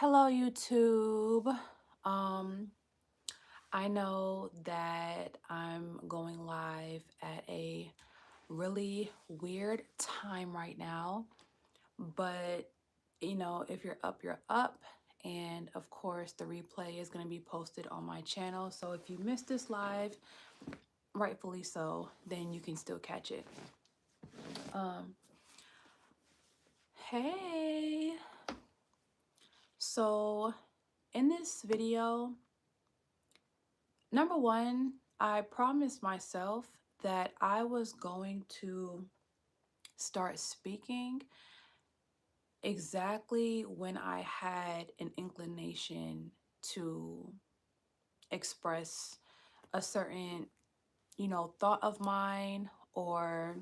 Hello, YouTube. Um, I know that I'm going live at a really weird time right now, but if you're up, you're up. And of course, the replay is going to be posted on my channel. So if you missed this live, rightfully so, then you can still catch it. Um, hey. So in this video, number one, I promised myself that I was going to start speaking exactly when I had an inclination to express a certain, thought of mine, or,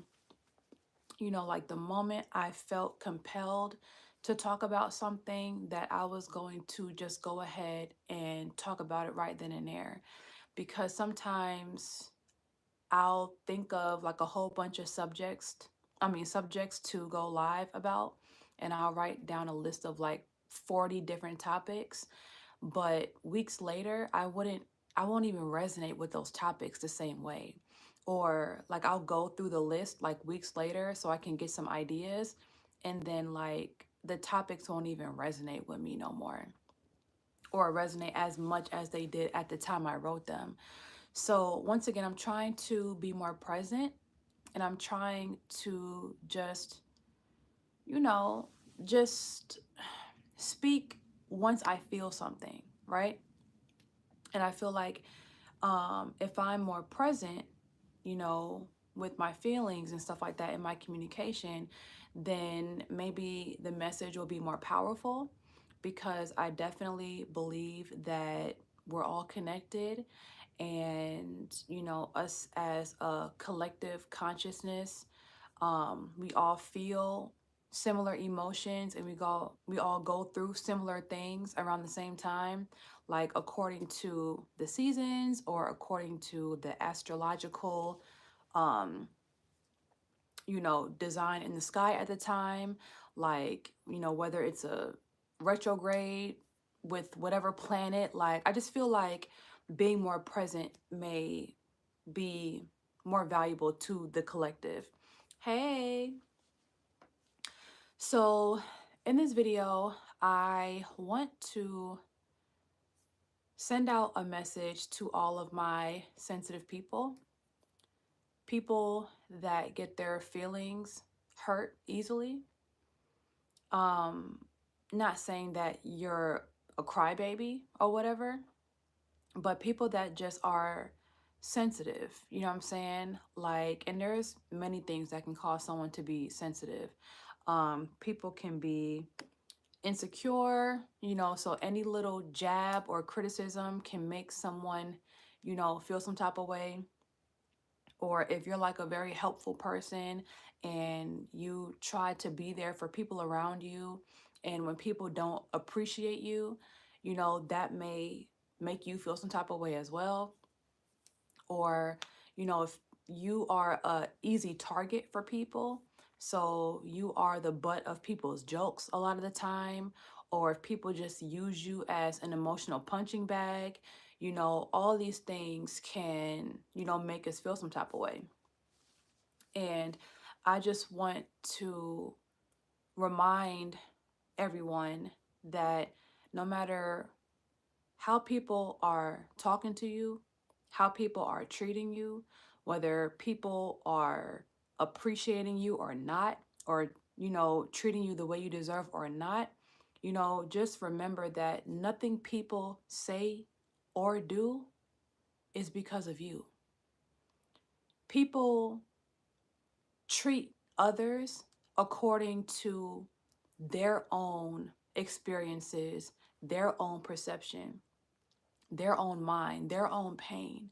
like the moment I felt compelled to talk about something, that I was going to just go ahead and talk about it right then and there. Because sometimes I'll think of like a whole bunch of subjects to go live about, and I'll write down a list of like 40 different topics. But weeks later, I won't even resonate with those topics the same way. Or like I'll go through the list like weeks later so I can get some ideas, and then like the topics won't even resonate with me no more, or resonate as much as they did at the time I wrote them. So once again, I'm trying to be more present, and I'm trying to you know, just speak once I feel something, right? And I feel like if I'm more present, you know, with my feelings and stuff like that in my communication, then maybe the message will be more powerful, because I definitely believe that we're all connected, and us as a collective consciousness, we all feel similar emotions, and we all go through similar things around the same time, like according to the seasons or according to the astrological um design in the sky at the time, like whether it's a retrograde with whatever planet. Like I just feel like being more present may be more valuable to the collective. Hey. So in this video, I want to send out a message to all of my sensitive people, people that get their feelings hurt easily. Not saying that you're a crybaby or whatever, but people that just are sensitive, you know what I'm saying? Like, and there's many things that can cause someone to be sensitive. People can be insecure, so any little jab or criticism can make someone, feel some type of way. Or if you're like a very helpful person and you try to be there for people around you, and when people don't appreciate you, that may make you feel some type of way as well. Or, if you are a easy target for people, so you are the butt of people's jokes a lot of the time, or if people just use you as an emotional punching bag, all these things can, make us feel some type of way. And I just want to remind everyone that no matter how people are talking to you, how people are treating you, whether people are appreciating you or not, or, treating you the way you deserve or not, just remember that nothing people say or do is because of you. People treat others according to their own experiences, their own perception, their own mind, their own pain,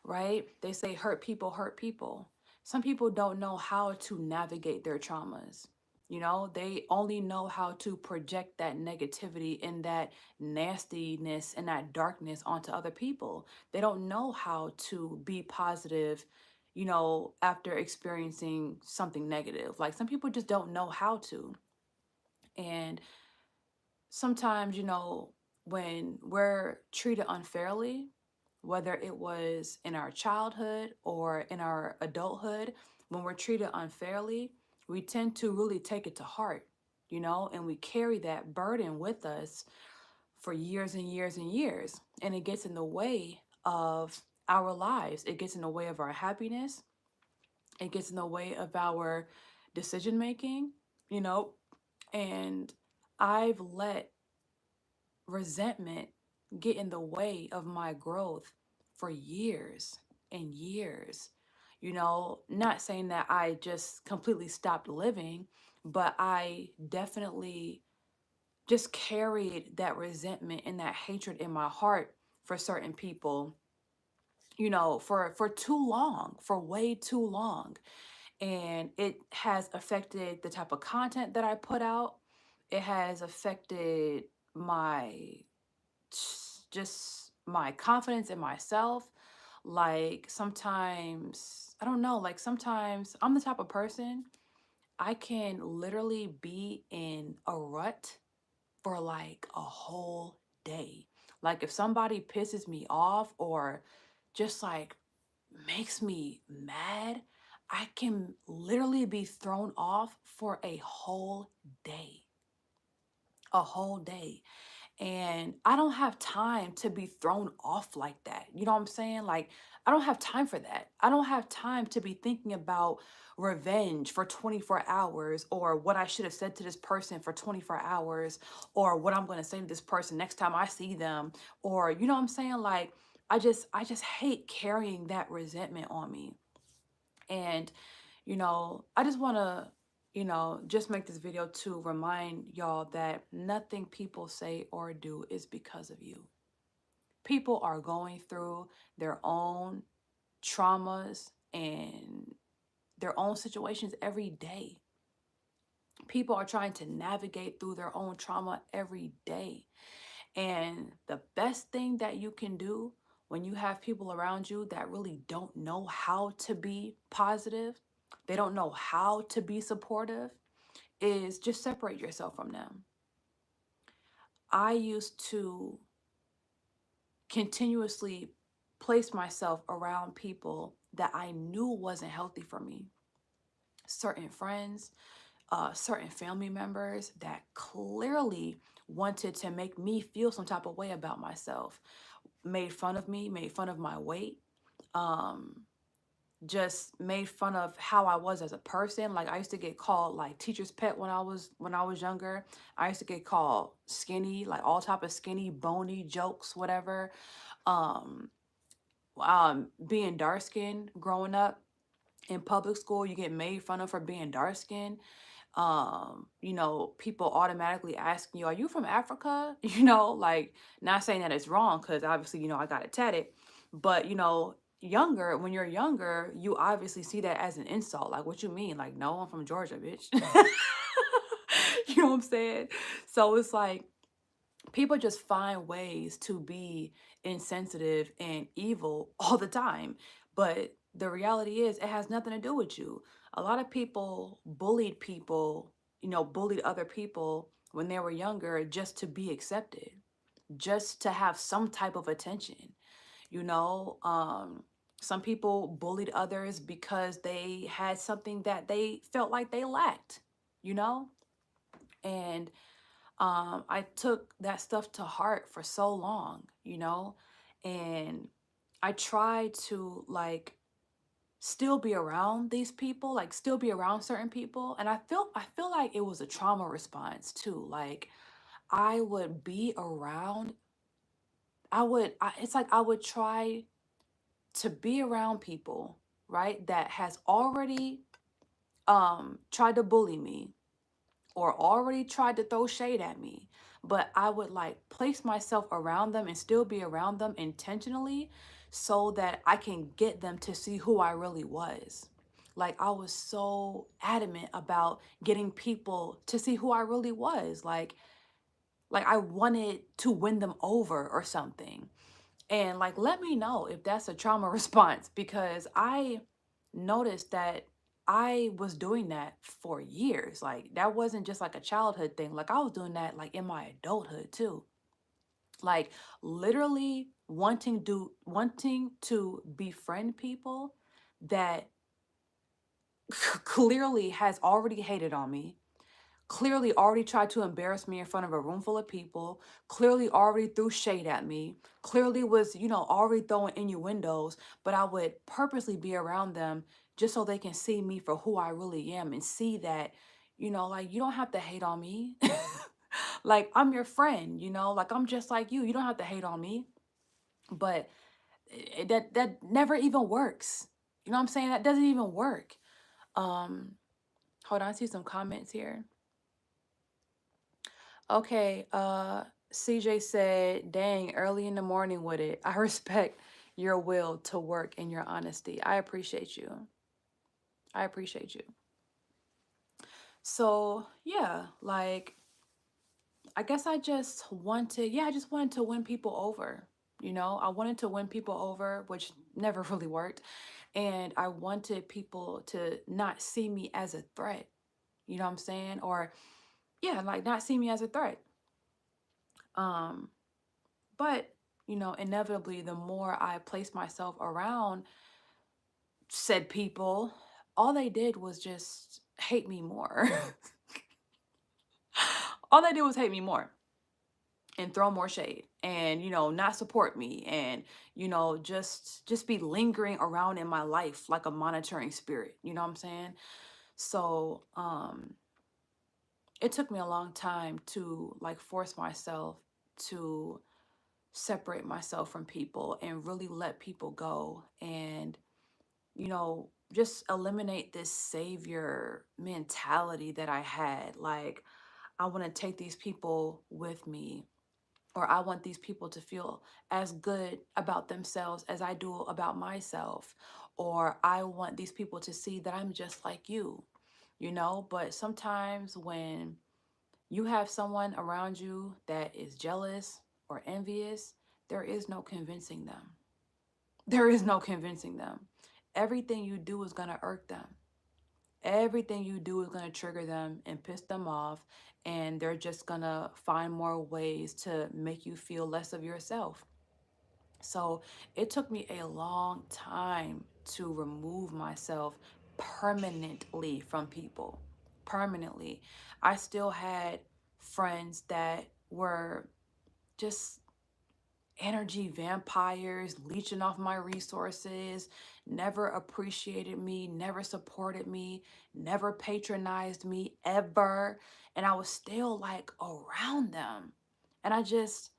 right? They say hurt people hurt people. Some people don't know how to navigate their traumas. They only know how to project that negativity and that nastiness and that darkness onto other people. They don't know how to be positive, after experiencing something negative. Like some people just don't know how to. And sometimes, when we're treated unfairly, whether it was in our childhood or in our adulthood, when we're treated unfairly, we tend to really take it to heart, and we carry that burden with us for years and years and years. And it gets in the way of our lives, it gets in the way of our happiness, it gets in the way of our decision making, you know, and I've let resentment get in the way of my growth for years and years. Not saying that I just completely stopped living, but I definitely just carried that resentment and that hatred in my heart for certain people, for too long, for way too long. And it has affected the type of content that I put out. It has affected my just my confidence in myself. Like sometimes, I don't know, like sometimes I'm the type of person I can literally be in a rut for like a whole day. Like if somebody pisses me off or just like makes me mad, I can literally be thrown off for a whole day. A whole day. And I don't have time to be thrown off like that. You know what I'm saying? Like, I don't have time for that. I don't have time to be thinking about revenge for 24 hours or what I should have said to this person for 24 hours or what I'm going to say to this person next time I see them, or you know what I'm saying? Like, I just hate carrying that resentment on me. And I just want to, just make this video to remind y'all that nothing people say or do is because of you. People are going through their own traumas and their own situations every day. People are trying to navigate through their own trauma every day. And the best thing that you can do when you have people around you that really don't know how to be positive, they don't know how to be supportive, is just separate yourself from them. I used to continuously place myself around people that I knew wasn't healthy for me. Certain friends, certain family members that clearly wanted to make me feel some type of way about myself, made fun of me, made fun of my weight, um, just made fun of how I was as a person. Like I used to get called like teacher's pet when I was younger. I used to get called skinny, like all type of skinny, bony jokes, whatever. Um, Being dark skinned growing up in public school, you get made fun of for being dark skinned. People automatically asking you, are you from Africa? Like not saying that it's wrong because obviously, I got it tatted. But when you're younger, you obviously see that as an insult. Like, what you mean? Like, no, I'm from Georgia, bitch. You know what I'm saying? So it's like people just find ways to be insensitive and evil all the time. But the reality is, it has nothing to do with you. A lot of people, bullied other people when they were younger just to be accepted, just to have some type of attention. You know, some people bullied others because they had something that they felt like they lacked, you know? And I took that stuff to heart for so long, and I tried to like still be around these people, like still be around certain people, and I feel like it was a trauma response too. Like I would be around, it's like I would try to be around people, right, that has already tried to bully me or already tried to throw shade at me, but I would like place myself around them and still be around them intentionally so that I can get them to see who I really was. Like I was so adamant about getting people to see who I really was. Like I wanted to win them over or something. And like let me know if that's a trauma response, because I noticed that I was doing that for years. Like that wasn't just like a childhood thing. Like I was doing that like in my adulthood too. Like literally wanting to befriend people that clearly has already hated on me, clearly already tried to embarrass me in front of a room full of people, clearly already threw shade at me, clearly was, already throwing innuendos, but I would purposely be around them just so they can see me for who I really am and see that, like you don't have to hate on me. Like I'm your friend, like I'm just like you. You don't have to hate on me. But that never even works. You know what I'm saying? That doesn't even work. Um, hold on, I see some comments here. Okay, CJ said, dang, early in the morning with it. I respect your will to work and your honesty. I appreciate you. I appreciate you. So, yeah, like, I guess I just wanted to win people over. I wanted to win people over, which never really worked. And I wanted people to not see me as a threat. You know what I'm saying? Or, yeah, like not see me as a threat. Um, But, inevitably, the more I placed myself around said people, all they did was just hate me more. All they did was hate me more and throw more shade and, not support me and, just be lingering around in my life like a monitoring spirit. You know what I'm saying? So, it took me a long time to like force myself to separate myself from people and really let people go and just eliminate this savior mentality that I had. Like I want to take these people with me, or I want these people to feel as good about themselves as I do about myself, or I want these people to see that I'm just like you. But sometimes when you have someone around you that is jealous or envious, there is no convincing them. There is no convincing them. Everything you do is going to irk them. Everything you do is going to trigger them and piss them off. And they're just going to find more ways to make you feel less of yourself. So it took me a long time to remove myself permanently from people. Permanently. I still had friends that were just energy vampires leeching off my resources, never appreciated me, never supported me, never patronized me ever. And I was still like around them. And I just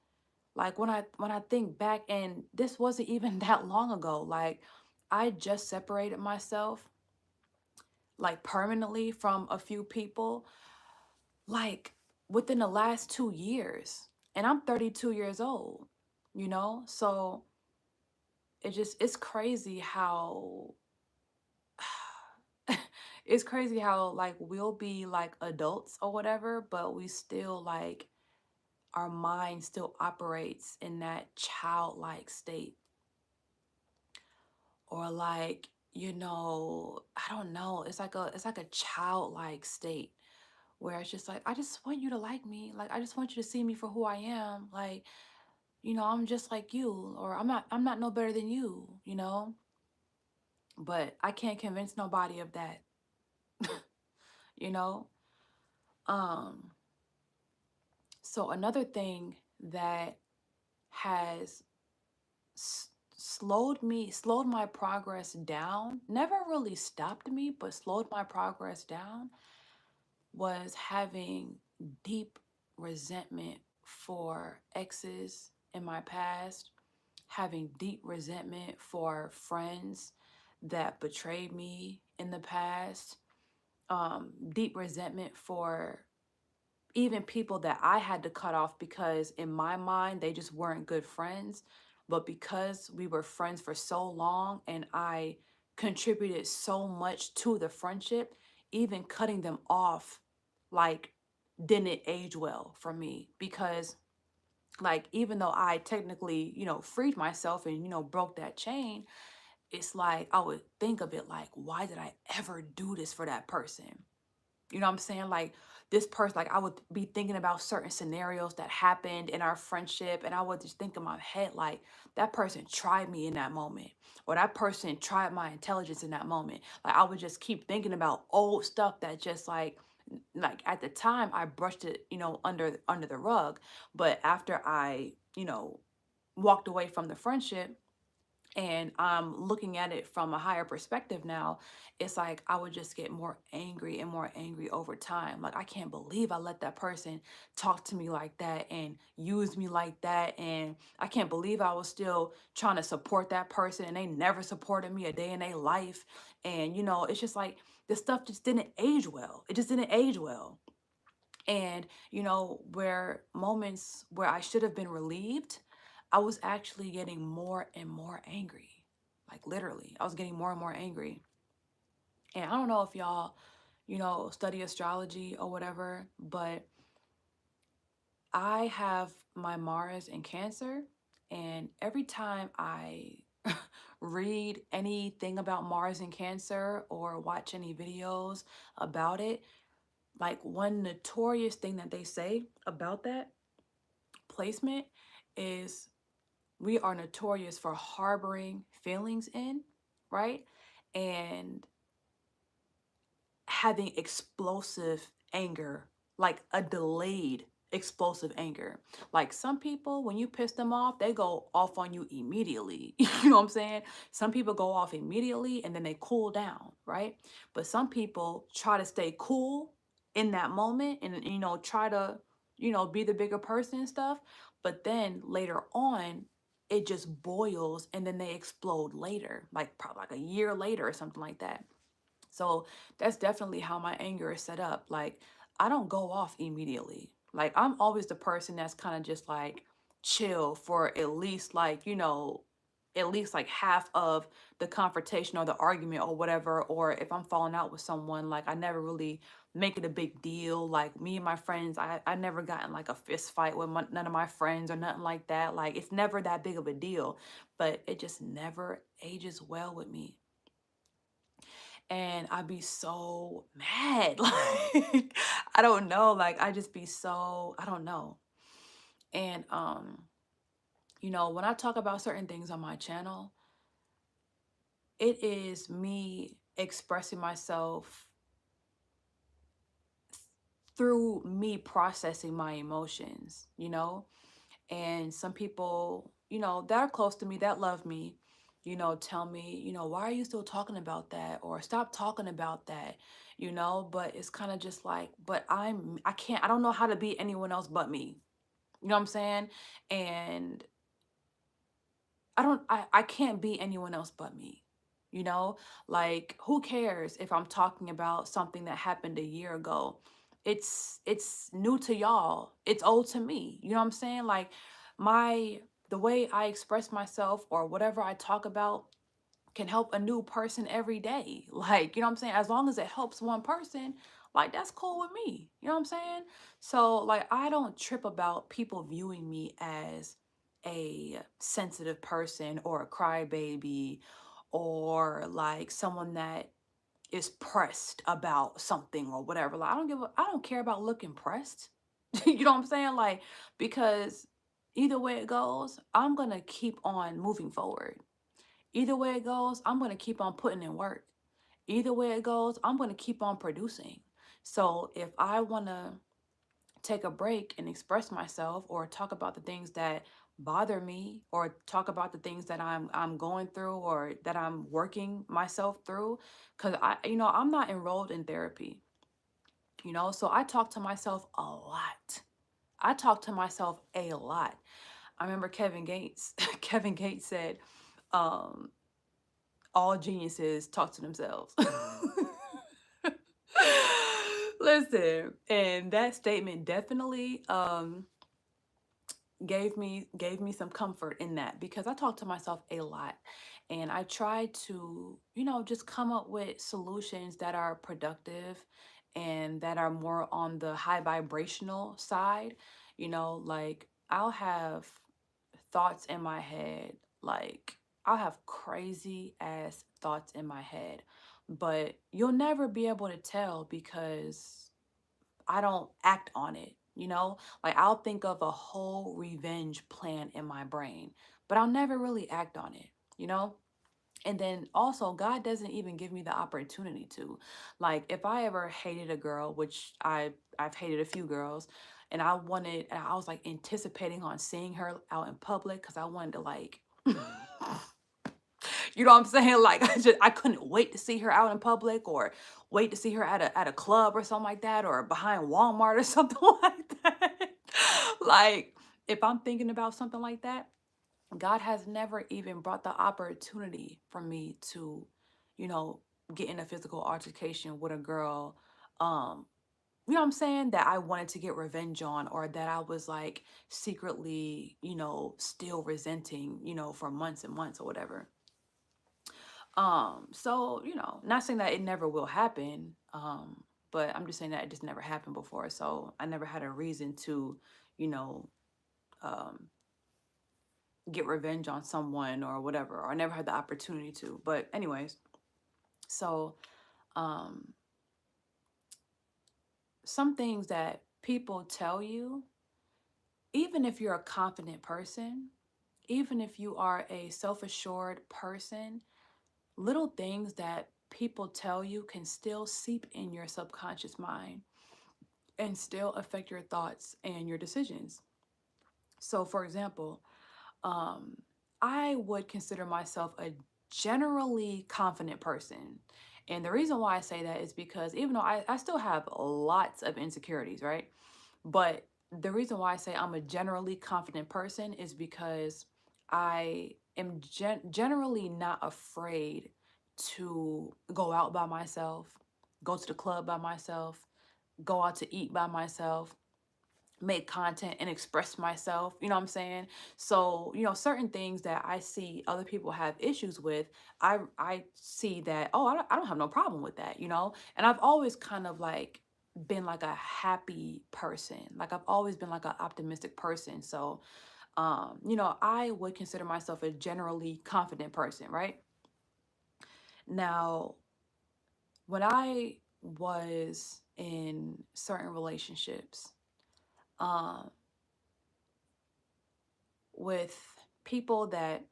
like when I think back, and this wasn't even that long ago, like I just separated myself like permanently from a few people like within the last 2 years. And I'm 32 years old. So it's crazy how it's crazy how like we'll be like adults or whatever, but we still like our mind still operates in that childlike state. Or like, I don't know, it's like a childlike state where it's just like I just want you to like me. Like I just want you to see me for who I am. Like, I'm just like you, or I'm not no better than you. But I can't convince nobody of that, you know? Um, so another thing that has slowed my progress down, never really stopped me, but slowed my progress down, was having deep resentment for exes in my past, having deep resentment for friends that betrayed me in the past, deep resentment for even people that I had to cut off because in my mind they just weren't good friends. But because we were friends for so long and I contributed so much to the friendship, even cutting them off like didn't age well for me because like even though I technically, freed myself and, broke that chain, it's like I would think of it like, why did I ever do this for that person? You know what I'm saying? Like this person, like I would be thinking about certain scenarios that happened in our friendship, and I would just think in my head, like, that person tried me in that moment, or that person tried my intelligence in that moment. Like I would just keep thinking about old stuff that just like at the time I brushed it, under the rug. But after I, walked away from the friendship, and I'm looking at it from a higher perspective now, it's like I would just get more angry and more angry over time. Like, I can't believe I let that person talk to me like that and use me like that. And I can't believe I was still trying to support that person and they never supported me a day in their life. And, it's just like this stuff just didn't age well. It just didn't age well. And, where moments where I should have been relieved, I was actually getting more and more angry. Like literally, I was getting more and more angry. And I don't know if y'all, study astrology or whatever, but I have my Mars in Cancer. And every time I read anything about Mars in Cancer or watch any videos about it, like one notorious thing that they say about that placement is we are notorious for harboring feelings in, right? And having explosive anger, like a delayed explosive anger. Like some people, when you piss them off, they go off on you immediately. You know what I'm saying? Some people go off immediately and then they cool down, right? But some people try to stay cool in that moment and, try to, be the bigger person and stuff. But then later on, it just boils and then they explode later, like probably like a year later or something like that. So that's definitely how my anger is set up. Like, I don't go off immediately. Like, I'm always the person that's kind of just like chill for at least like, at least like half of the confrontation or the argument or whatever. Or if I'm falling out with someone, like, I never really make it a big deal. Like, me and my friends, I never gotten like a fist fight with none of my friends or nothing like that. Like, it's never that big of a deal, but it just never ages well with me, and I'd be so mad. Like, I don't know. Like, I just be so, I don't know. And when I talk about certain things on my channel, it is me expressing myself through me processing my emotions. And some people, that are close to me, that love me, tell me, why are you still talking about that? Or stop talking about that, but it's kind of just like, but I don't know how to be anyone else but me. You know what I'm saying? And I can't be anyone else but me. You know, like who cares if I'm talking about something that happened a year ago? It's new to y'all. It's old to me. You know what I'm saying? Like my the way I express myself or whatever I talk about can help a new person every day. Like, you know what I'm saying? As long as it helps one person, like that's cool with me. You know what I'm saying? So, like, I don't trip about people viewing me as a sensitive person or a crybaby or like someone that is pressed about something or whatever. Like, I don't care about looking pressed. You know what I'm saying? Like, because either way it goes, I'm going to keep on moving forward. Either way it goes, I'm going to keep on putting in work. Either way it goes, I'm going to keep on producing. So if I want to take a break and express myself or talk about the things that bother me or talk about the things that I'm going through or that I'm working myself through, cuz I'm not enrolled in therapy, so I talk to myself a lot. I talk to myself a lot. I remember Kevin Gates Kevin Gates said, um all geniuses talk to themselves. Listen, and that statement definitely gave me some comfort in that because I talk to myself a lot and I try to, just come up with solutions that are productive and that are more on the high vibrational side. Like I'll have thoughts in my head like I'll have crazy ass thoughts in my head, but you'll never be able to tell because I don't act on it, you know? Like I'll think of a whole revenge plan in my brain, but I'll never really act on it, you know? And then also, God doesn't even give me the opportunity to. Like if I ever hated a girl, which I've hated a few girls, and I was like anticipating on seeing her out in public cuz I wanted to like you know what I'm saying? Like I couldn't wait to see her out in public or wait to see her at a club or something like that or behind Walmart or something like that. Like if I'm thinking about something like that, God has never even brought the opportunity for me to, you know, get in a physical altercation with a girl you know what I'm saying, that I wanted to get revenge on or that I was like secretly, still resenting, for months and months or whatever. So, not saying that it never will happen, but I'm just saying that it just never happened before. So I never had a reason to, you know, um, get revenge on someone or whatever, or I never had the opportunity to. But anyways, so um, some things that people tell you, even if you're a confident person, even if you are a self-assured person, little things that people tell you can still seep in your subconscious mind and still affect your thoughts and your decisions. So, for example, um, I would consider myself a generally confident person. And the reason why I say that is because even though I still have lots of insecurities, right? But the reason why I say I'm a generally confident person is because I am generally not afraid to go out by myself, go to the club by myself, go out to eat by myself, make content and express myself, you know what I'm saying? So, certain things that I see other people have issues with, I see that, oh, I don't have no problem with that, you know? And I've always kind of like been like a happy person. Like I've always been like an optimistic person. So, I would consider myself a generally confident person, right? Now, when I was in certain relationships, um with people that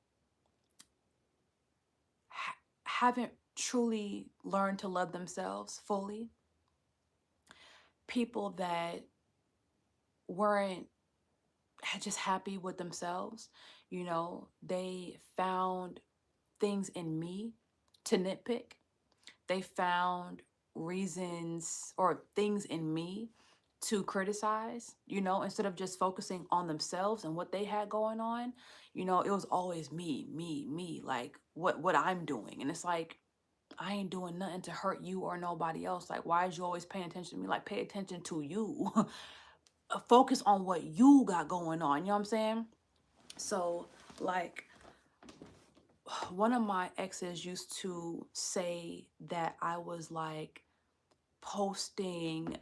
haven't truly learned to love themselves fully, people that weren't just happy with themselves, they found things in me to nitpick. They found reasons or things in me to criticize, instead of just focusing on themselves and what they had going on. It was always me, me, me, like what I'm doing. And it's like, I ain't doing nothing to hurt you or nobody else. Like, why is you always paying attention to me? Like, pay attention to you. Focus on what you got going on. You know what I'm saying? So, like, one of my exes used to say that I was like posting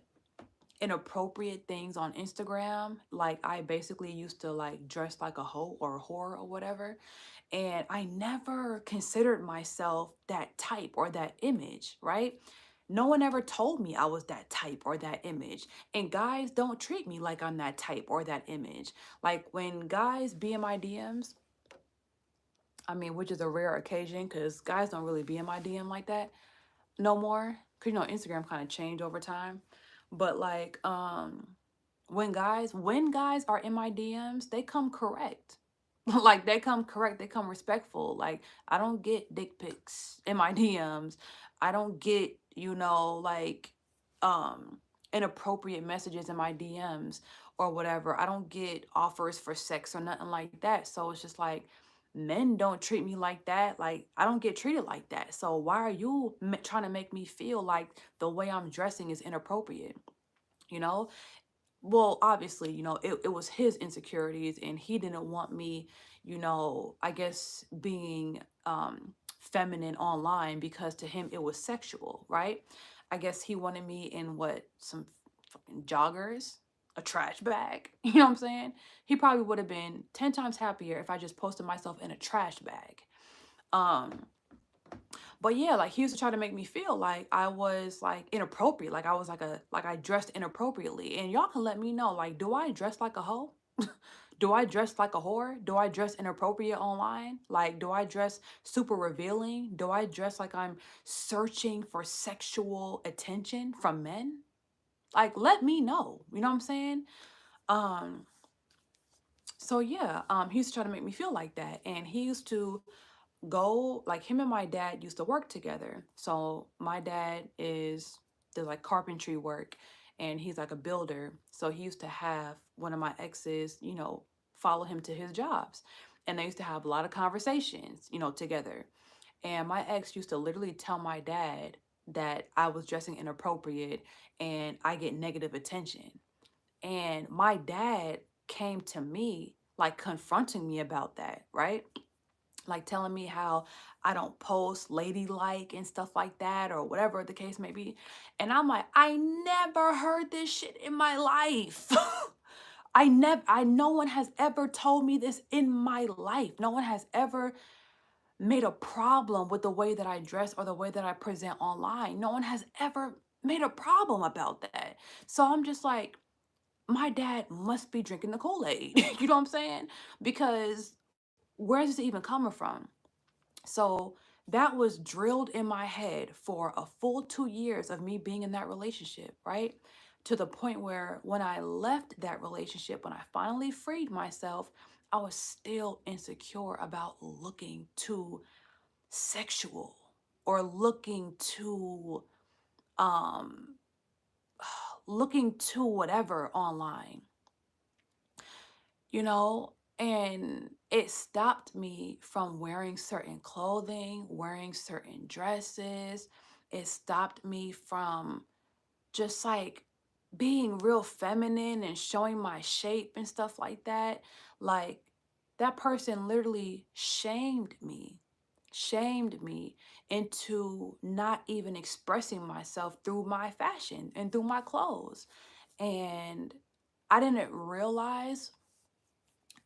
inappropriate things on Instagram. Like I basically used to like dress like a hoe or a whore or whatever. And I never considered myself that type or that image, right? No one ever told me I was that type or that image. And guys don't treat me like I'm that type or that image. Like when guys be in my DMs, I mean, which is a rare occasion because guys don't really be in my DM like that no more. Cause Instagram kind of changed over time. But like when guys are in my DMs, they come correct. Like they come correct, they come respectful. Like I don't get dick pics in my DMs. I don't get, like um inappropriate messages in my DMs or whatever. I don't get offers for sex or nothing like that. So it's just like men don't treat me like that. Like I don't get treated like that. So why are you trying to make me feel like the way I'm dressing is inappropriate? You know? Well, obviously, it was his insecurities and he didn't want me, I guess being feminine online because to him it was sexual, right? I guess he wanted me in what, some fucking joggers, a trash bag. You know what I'm saying? He probably would have been 10 times happier if I just posted myself in a trash bag. Um, but yeah, like he used to try to make me feel like I was like inappropriate, like I was like I dressed inappropriately. And y'all can let me know, like, do I dress like a hoe? Do I dress like a whore? Do I dress inappropriate online? Like, do I dress super revealing? Do I dress like I'm searching for sexual attention from men? Like, let me know. You know what I'm saying? Um, so yeah, he used to try to make me feel like that. And he used to go, like him and my dad used to work together. So my dad does like carpentry work, and he's like a builder. So he used to have one of my exes, follow him to his jobs. And they used to have a lot of conversations, together. And my ex used to literally tell my dad that I was dressing inappropriate and I get negative attention. And my dad came to me like confronting me about that, right? Like telling me how I don't post ladylike and stuff like that, or whatever the case may be. And I'm like, I never heard this shit in my life. No one has ever told me this in my life. No one has ever made a problem with the way that I dress or the way that I present online. No one has ever made a problem about that. So I'm just like, my dad must be drinking the Kool-Aid. You know what I'm saying? Because where's this even coming from? So that was drilled in my head for a full 2 years of me being in that relationship, right? To the point where when I left that relationship, when I finally freed myself, I was still insecure about looking too sexual or um looking too whatever online, you know? And it stopped me from wearing certain clothing, wearing certain dresses. It stopped me from just like being real feminine and showing my shape and stuff like that. Like that person literally shamed me into not even expressing myself through my fashion and through my clothes. And I didn't realize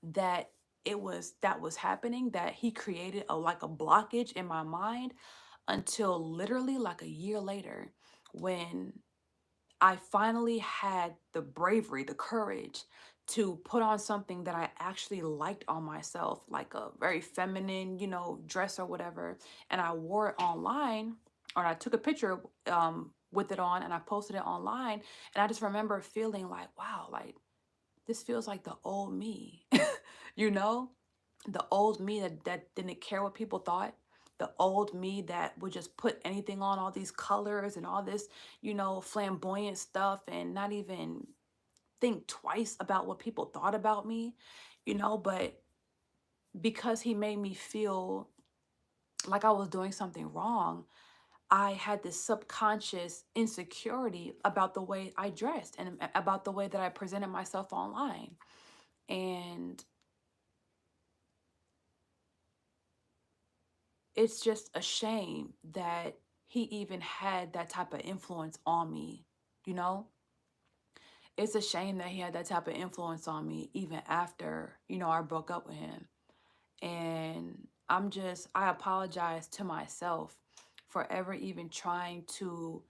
that that was happening, that he created a blockage in my mind, until literally like a year later, when I finally had the bravery, the courage to put on something that I actually liked on myself, like a very feminine, dress or whatever. And I wore it online, or I took a picture with it on and I posted it online. And I just remember feeling like, wow, like this feels like the old me, you know? The old me that didn't care what people thought. The old me that would just put anything on, all these colors and all this, flamboyant stuff, and not even think twice about what people thought about me. But because he made me feel like I was doing something wrong, I had this subconscious insecurity about the way I dressed and about the way that I presented myself online. And it's just a shame that he even had that type of influence on me, you know? It's a shame that he had that type of influence on me even after, I broke up with him. And I apologize to myself for ever even trying to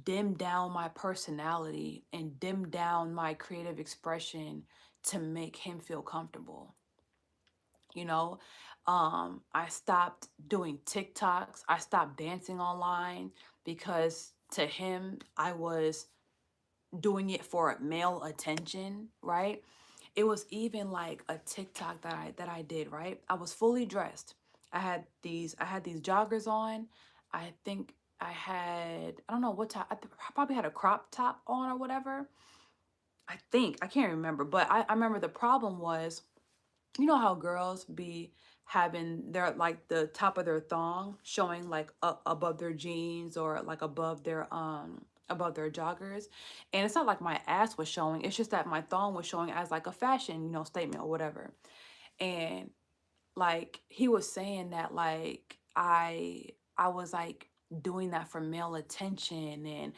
dim down my personality and dim down my creative expression to make him feel comfortable. you know I stopped doing TikToks. I stopped dancing online because to him I was doing it for male attention, right? It was even like a TikTok that I did, right? I was fully dressed. I had these joggers on. I think I don't know what top. I probably had a crop top on or whatever. I can't remember, but I remember the problem was, you know how girls be having their like the top of their thong showing like above their jeans, or like above their joggers. And it's not like my ass was showing, it's just that my thong was showing as like a fashion, statement or whatever. And like he was saying that like I was like doing that for male attention, and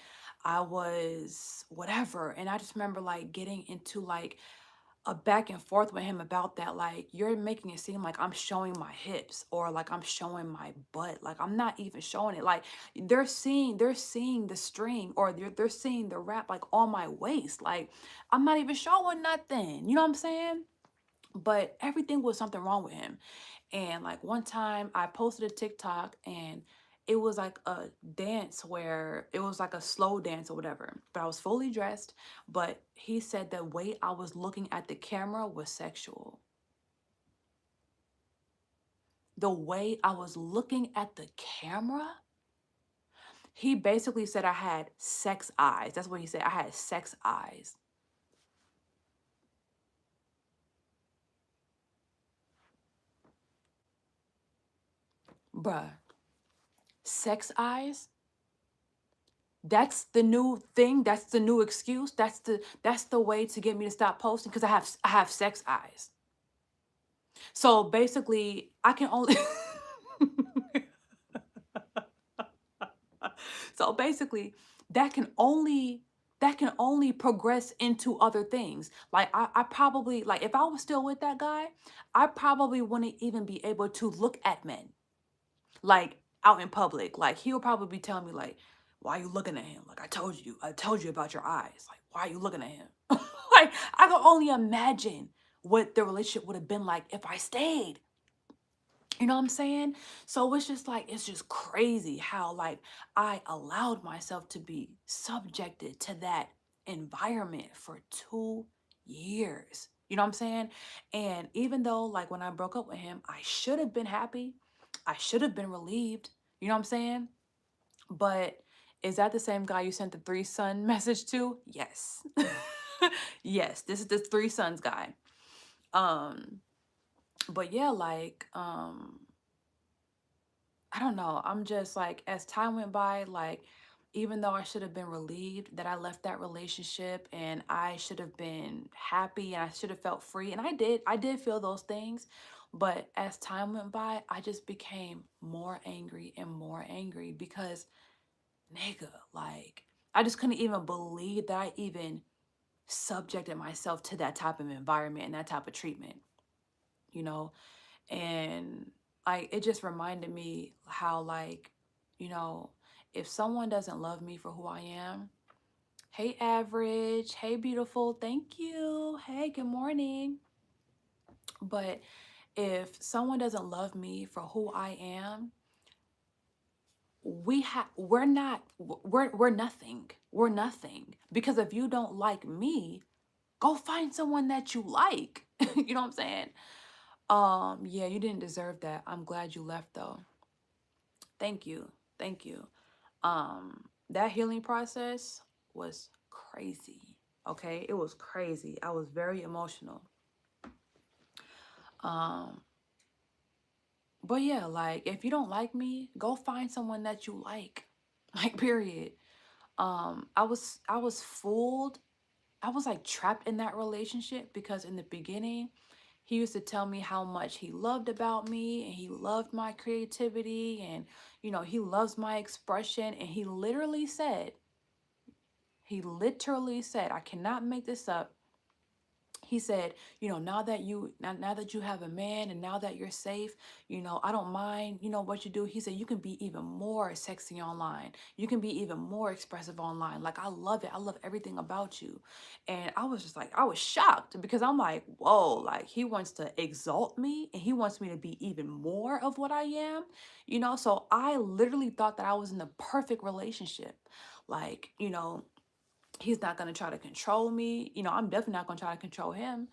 I was whatever. And I just remember like getting into like a back and forth with him about that. Like, you're making it seem like I'm showing my hips or like I'm showing my butt. Like, I'm not even showing it. Like, they're seeing the string, or they're seeing the wrap like on my waist. Like, I'm not even showing nothing. You know what I'm saying? But everything was something wrong with him. And like one time I posted a TikTok, and it was like a dance where it was like a slow dance or whatever. But I was fully dressed. But he said the way I was looking at the camera was sexual. The way I was looking at the camera, he basically said I had sex eyes. That's what he said. I had sex eyes. Bruh, sex eyes? That's the new thing. That's the new excuse. That's the way to get me to stop posting, because I have sex eyes. So basically, I can only so basically that can only progress into other things. Like I probably, like, if I was still with that guy, I probably wouldn't even be able to look at men like out in public. Like, he'll probably be telling me like, why are you looking at him? Like, I told you about your eyes. Like, why are you looking at him? Like, I can only imagine what the relationship would have been like if I stayed. You know what I'm saying? So it's just like, it's just crazy how like I allowed myself to be subjected to that environment for 2 years. You know what I'm saying? And even though like when I broke up with him, I should have been happy. I should have been relieved. You know what I'm saying? But is that the same guy you sent the three son message to? Yes. Yes, this is the three sons guy. Um, but yeah, like I don't know. I'm just like, as time went by, like, even though I should have been relieved that I left that relationship, and I should have been happy and I should have felt free, and I did feel those things. But as time went by, I just became more angry and more angry because, nigga, like, I just couldn't even believe that I even subjected myself to that type of environment and that type of treatment, you know? And it just reminded me how, like, you know, if someone doesn't love me for who I am, hey average, hey beautiful, thank you, hey good morning. But if someone doesn't love me for who I am, we're not, we're nothing. We're nothing. Because if you don't like me, go find someone that you like. You know what I'm saying? Yeah, you didn't deserve that. I'm glad you left though. Thank you. Thank you. That healing process was crazy. Okay? It was crazy. I was very emotional. Um, but yeah, like, if you don't like me, go find someone that you like. Like, period. I was fooled. I was like trapped in that relationship because in the beginning, he used to tell me how much he loved about me, and he loved my creativity, and he loves my expression, and he literally said, I cannot make this up. He said, now that you have a man, and now that you're safe, I don't mind, what you do. He said, you can be even more sexy online. You can be even more expressive online. Like, I love it. I love everything about you. And I was just like, I was shocked because I'm like, whoa, like, he wants to exalt me, and he wants me to be even more of what I am, So I literally thought that I was in the perfect relationship. Like, he's not going to try to control me. I'm definitely not going to try to control him.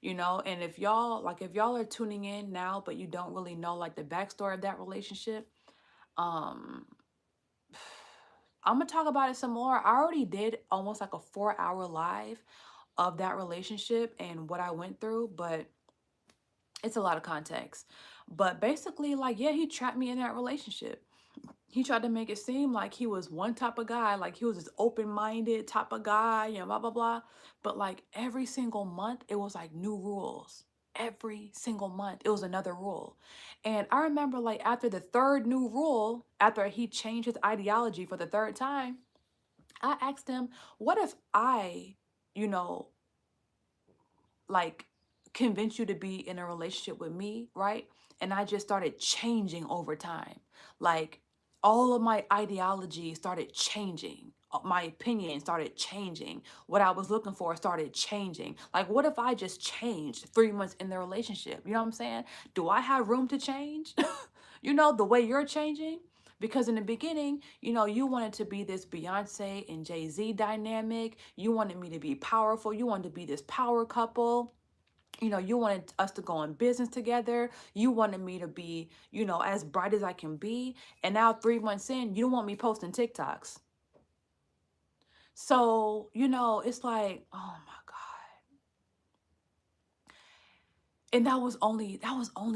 And if y'all are tuning in now, but you don't really know like the backstory of that relationship, um, I'm going to talk about it some more. I already did almost like a 4-hour live of that relationship and what I went through, but it's a lot of context. But basically, like, yeah, he trapped me in that relationship. He tried to make it seem like he was one type of guy, like he was this open-minded type of guy, blah, blah, blah. But like every single month, it was like new rules. Every single month, it was another rule. And I remember like after the third new rule, after he changed his ideology for the third time, I asked him, what if I, you know, like convince you to be in a relationship with me, right? And I just started changing over time. Like all of my ideology started changing. My opinion started changing. What I was looking for started changing. Like, what if I just changed 3 months in the relationship? You know what I'm saying? Do I have room to change? You know, the way you're changing? Because in the beginning, you know, you wanted to be this Beyonce and Jay-Z dynamic. You wanted me to be powerful. You wanted to be this power couple. You know, you wanted us to go in business together. You wanted me to be, you know, as bright as I can be. And now 3 months in, you don't want me posting TikToks. So, you know, it's like, oh my God. And that was only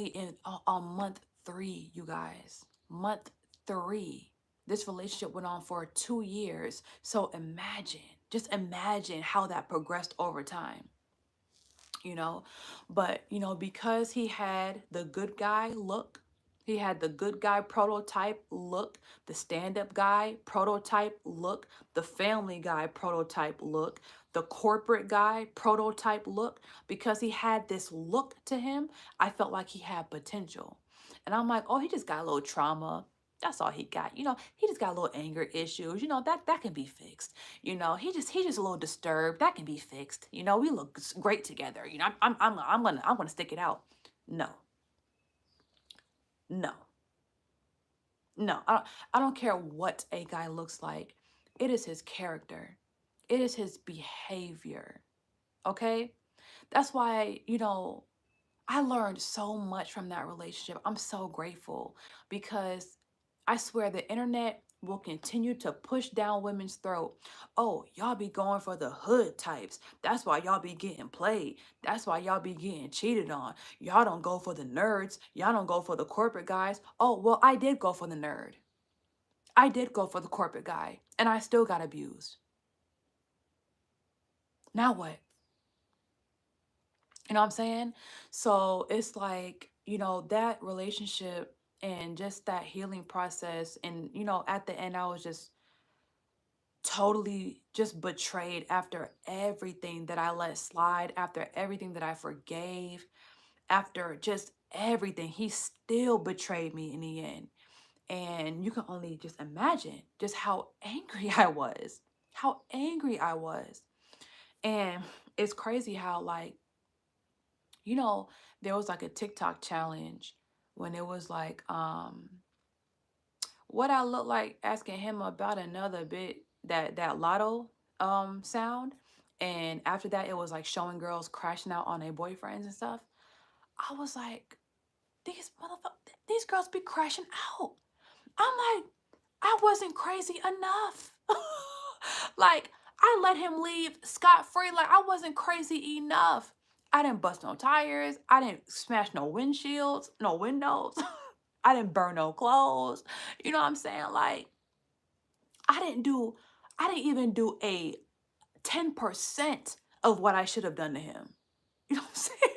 in on month 3, you guys. Month 3. This relationship went on for 2 years. So imagine, just imagine how that progressed over time. You know, but you know, because he had the good guy look, he had the good guy prototype look, the stand-up guy prototype look, the family guy prototype look, the corporate guy prototype look. Because he had this look to him, I felt like he had potential. And I'm like, oh, he just got a little trauma. That's all he got. You know, he just got a little anger issues. You know, that can be fixed. You know, he just a little disturbed. That can be fixed. You know, we look great together. You know, I'm gonna stick it out. No, no, no. I don't care what a guy looks like. It is his character. It is his behavior. Okay, that's why, you know, I learned so much from that relationship. I'm so grateful because I swear the internet will continue to push down women's throat. Oh, y'all be going for the hood types. That's why y'all be getting played. That's why y'all be getting cheated on. Y'all don't go for the nerds. Y'all don't go for the corporate guys. Oh, well, I did go for the nerd. I did go for the corporate guy, and I still got abused. Now what? You know what I'm saying? So it's like, you know, that relationship and just that healing process. And, you know, at the end, I was just totally just betrayed after everything that I let slide, after everything that I forgave, after just everything. He still betrayed me in the end. And you can only just imagine just how angry I was, how angry I was. And it's crazy how, like, you know, there was like a TikTok challenge when it was like, what I look like asking him about another bit, that lotto sound. And after that, it was like showing girls crashing out on their boyfriends and stuff. I was like, these girls be crashing out. I'm like, I wasn't crazy enough. Like, I let him leave scot free. Like, I wasn't crazy enough. I didn't bust no tires. I didn't smash no windshields, no windows. I didn't burn no clothes. You know what I'm saying? Like, I didn't do, I didn't even do a 10% of what I should have done to him. You know what I'm saying?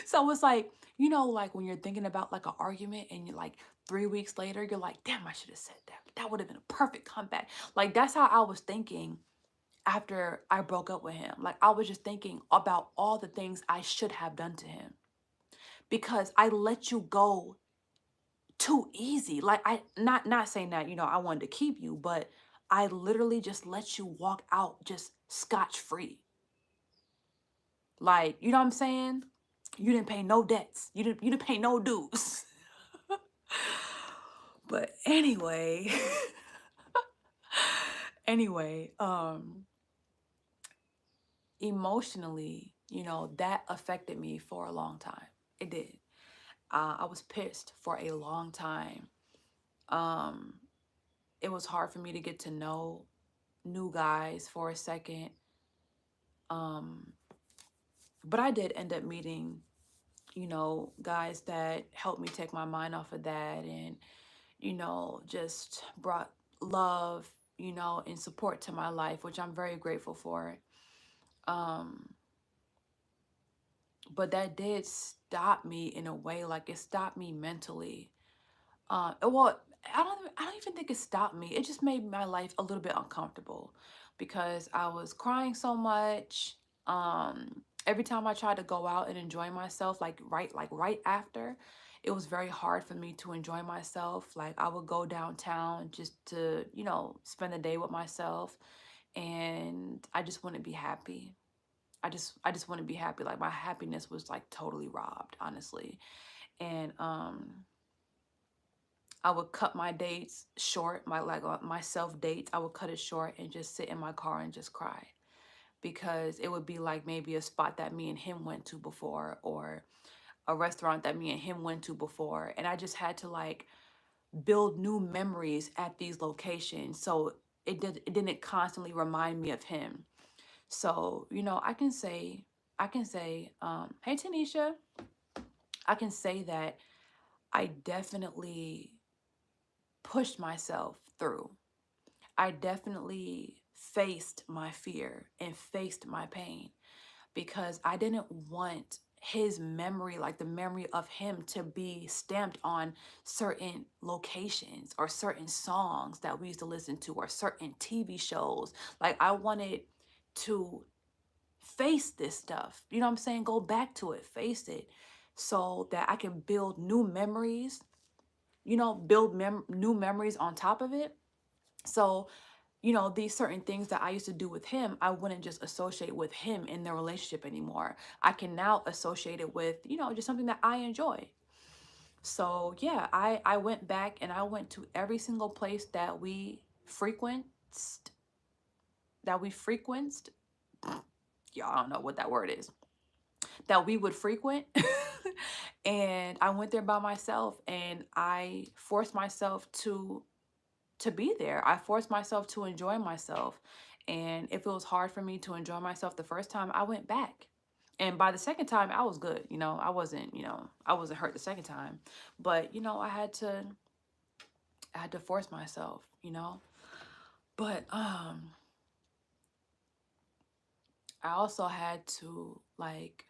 So it's like, you know, like when you're thinking about like an argument and you're like 3 weeks later, you're like, damn, I should have said that. That would have been a perfect comeback. Like that's how I was thinking after I broke up with him. Like I was just thinking about all the things I should have done to him because I let you go too easy. Like I not saying that, you know, I wanted to keep you, but I literally just let you walk out just scotch free. Like, you know what I'm saying? You didn't pay no debts. You didn't pay no dues. But anyway, anyway, emotionally, you know, that affected me for a long time. It did. I was pissed for a long time. Um, it was hard for me to get to know new guys for a second. Um, but I did end up meeting, you know, guys that helped me take my mind off of that and, you know, just brought love, you know, and support to my life, which I'm very grateful for. Um, but that did stop me in a way, like it stopped me mentally. Well, I don't even think it stopped me. It just made my life a little bit uncomfortable because I was crying so much. Every time I tried to go out and enjoy myself, like right after, it was very hard for me to enjoy myself. Like I would go downtown just to, spend the day with myself, and I just wouldn't be happy. I just wouldn't be happy. Like my happiness was like totally robbed, honestly. And I would cut my dates short, my self dates. I would cut it short and just sit in my car and just cry, because it would be like maybe a spot that me and him went to before, or a restaurant that me and him went to before, and I just had to like build new memories at these locations, so it didn't constantly remind me of him. So I can say, hey Tanisha, I can say that I definitely pushed myself through. I definitely faced my fear and faced my pain, because I didn't want his memory, like the memory of him, to be stamped on certain locations or certain songs that we used to listen to or certain TV shows. Like I wanted to face this stuff. You know what I'm saying? Go back to it, face it, so that I can build new memories, build new memories on top of it. So, these certain things that I used to do with him, I wouldn't just associate with him in the relationship anymore. I can now associate it with, just something that I enjoy. So, yeah, I went back and I went to every single place that we frequenced. Yeah, I don't know what that word is. That we would frequent. And I went there by myself, and I forced myself to be there. I forced myself to enjoy myself. And if it was hard for me to enjoy myself the first time, I went back. And by the second time, I was good. I wasn't hurt the second time. But, I had to force myself. But I also had to like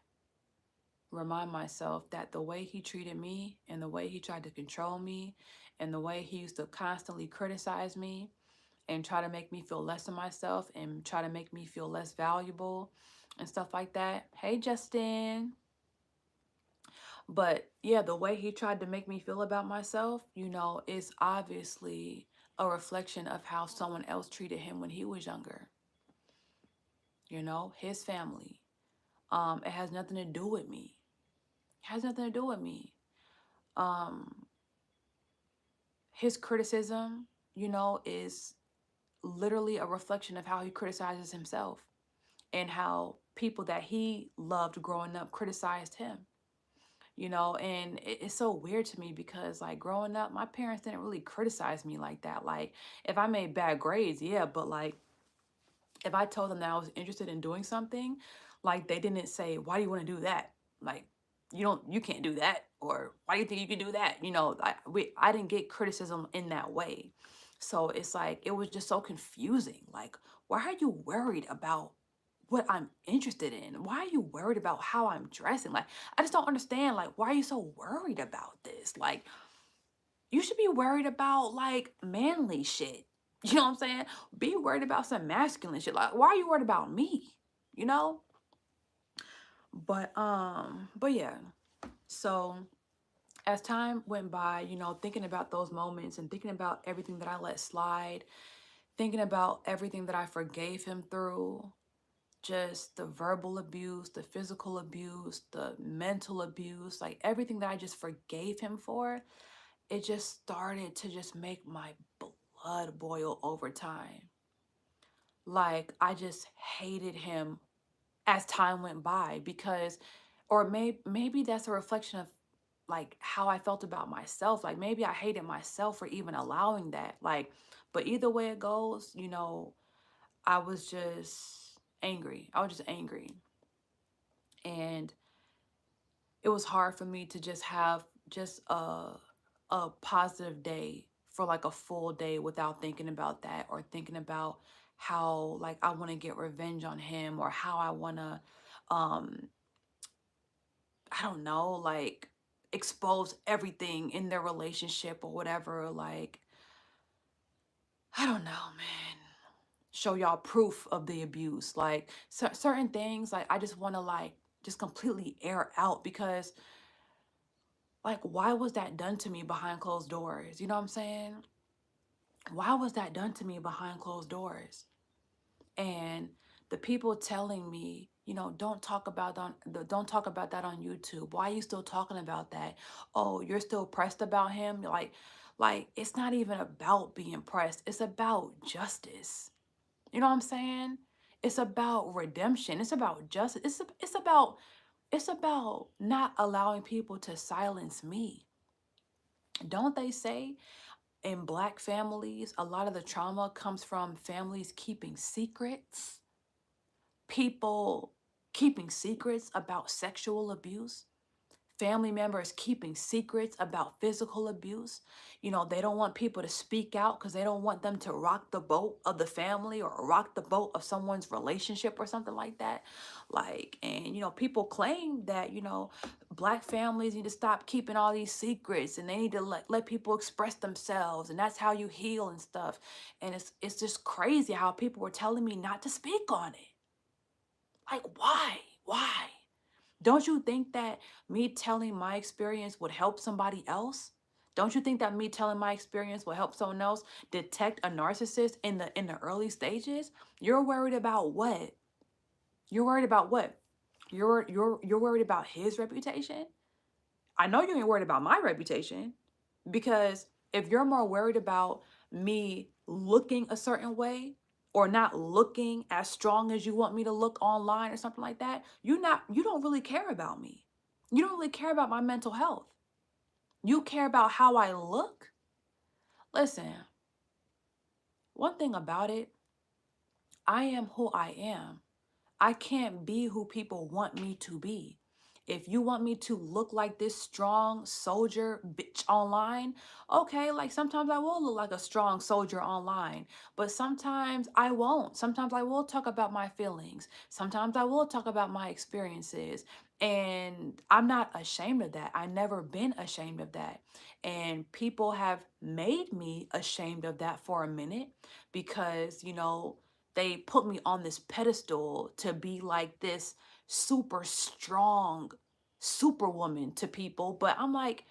remind myself that the way he treated me and the way he tried to control me and the way he used to constantly criticize me and try to make me feel less of myself and try to make me feel less valuable and stuff like that. Hey, Justin. But yeah, the way he tried to make me feel about myself, is obviously a reflection of how someone else treated him when he was younger. His family. It has nothing to do with me. It has nothing to do with me. Um, his criticism, is literally a reflection of how he criticizes himself, and how people that he loved growing up criticized him. And it's so weird to me, because like growing up, my parents didn't really criticize me like that. Like if I made bad grades, yeah, but like if I told them that I was interested in doing something, like they didn't say, "Why do you want to do that?" Like you can't do that, or "Why do you think you can do that?" I didn't get criticism in that way. So it's like it was just so confusing. Like, why are you worried about what I'm interested in? Why are you worried about how I'm dressing? Like, I just don't understand. Like, why are you so worried about this? Like, you should be worried about like manly shit. You know what I'm saying? Be worried about some masculine shit. Like, why are you worried about me? You know? But yeah. So as time went by, thinking about those moments and thinking about everything that I let slide, thinking about everything that I forgave him through, just the verbal abuse, the physical abuse, the mental abuse, like everything that I just forgave him for, it just started to just make my blood boil over time. Like I just hated him as time went by, because or maybe that's a reflection of like how I felt about myself. Like maybe I hated myself for even allowing that. Like, but either way it goes, I was just angry. I was just angry. And it was hard for me to just have just a positive day for like a full day without thinking about that, or thinking about how like I want to get revenge on him, or how I want to um I don't know, like expose everything in their relationship or whatever. Like I don't know, man. Show y'all proof of the abuse. Like certain things, like I just want to like just completely air out because like why was that done to me behind closed doors? You know what I'm saying? Why was that done to me behind closed doors? And the people telling me, you know, don't talk about that on YouTube. Why are you still talking about that? Oh, you're still pressed about him? Like it's not even about being pressed. It's about justice. You know what I'm saying? It's about redemption. It's about justice. It's about not allowing people to silence me. Don't they say in black families, a lot of the trauma comes from families keeping secrets, people keeping secrets about sexual abuse, family members keeping secrets about physical abuse. You know, they don't want people to speak out because they don't want them to rock the boat of the family or rock the boat of someone's relationship or something like that. Like, and, you know, people claim that, you know, black families need to stop keeping all these secrets and they need to let people express themselves. And that's how you heal and stuff. And it's just crazy how people were telling me not to speak on it. Like, why? Why? Don't you think that me telling my experience would help somebody else? Don't you think that me telling my experience will help someone else detect a narcissist in the early stages? You're worried about what? You're worried about what? You're worried about his reputation? I know you ain't worried about my reputation because if you're more worried about me looking a certain way or not looking as strong as you want me to look online or something like that, you don't really care about me. You don't really care about my mental health. You care about how I look. Listen, one thing about it, I am who I am. I can't be who people want me to be. If you want me to look like this strong soldier bitch online, okay, like sometimes I will look like a strong soldier online, but sometimes I won't. Sometimes I will talk about my feelings. Sometimes I will talk about my experiences. And I'm not ashamed of that. I never been ashamed of that. And people have made me ashamed of that for a minute because, you know, they put me on this pedestal to be like this super strong superwoman to people. But I'm like,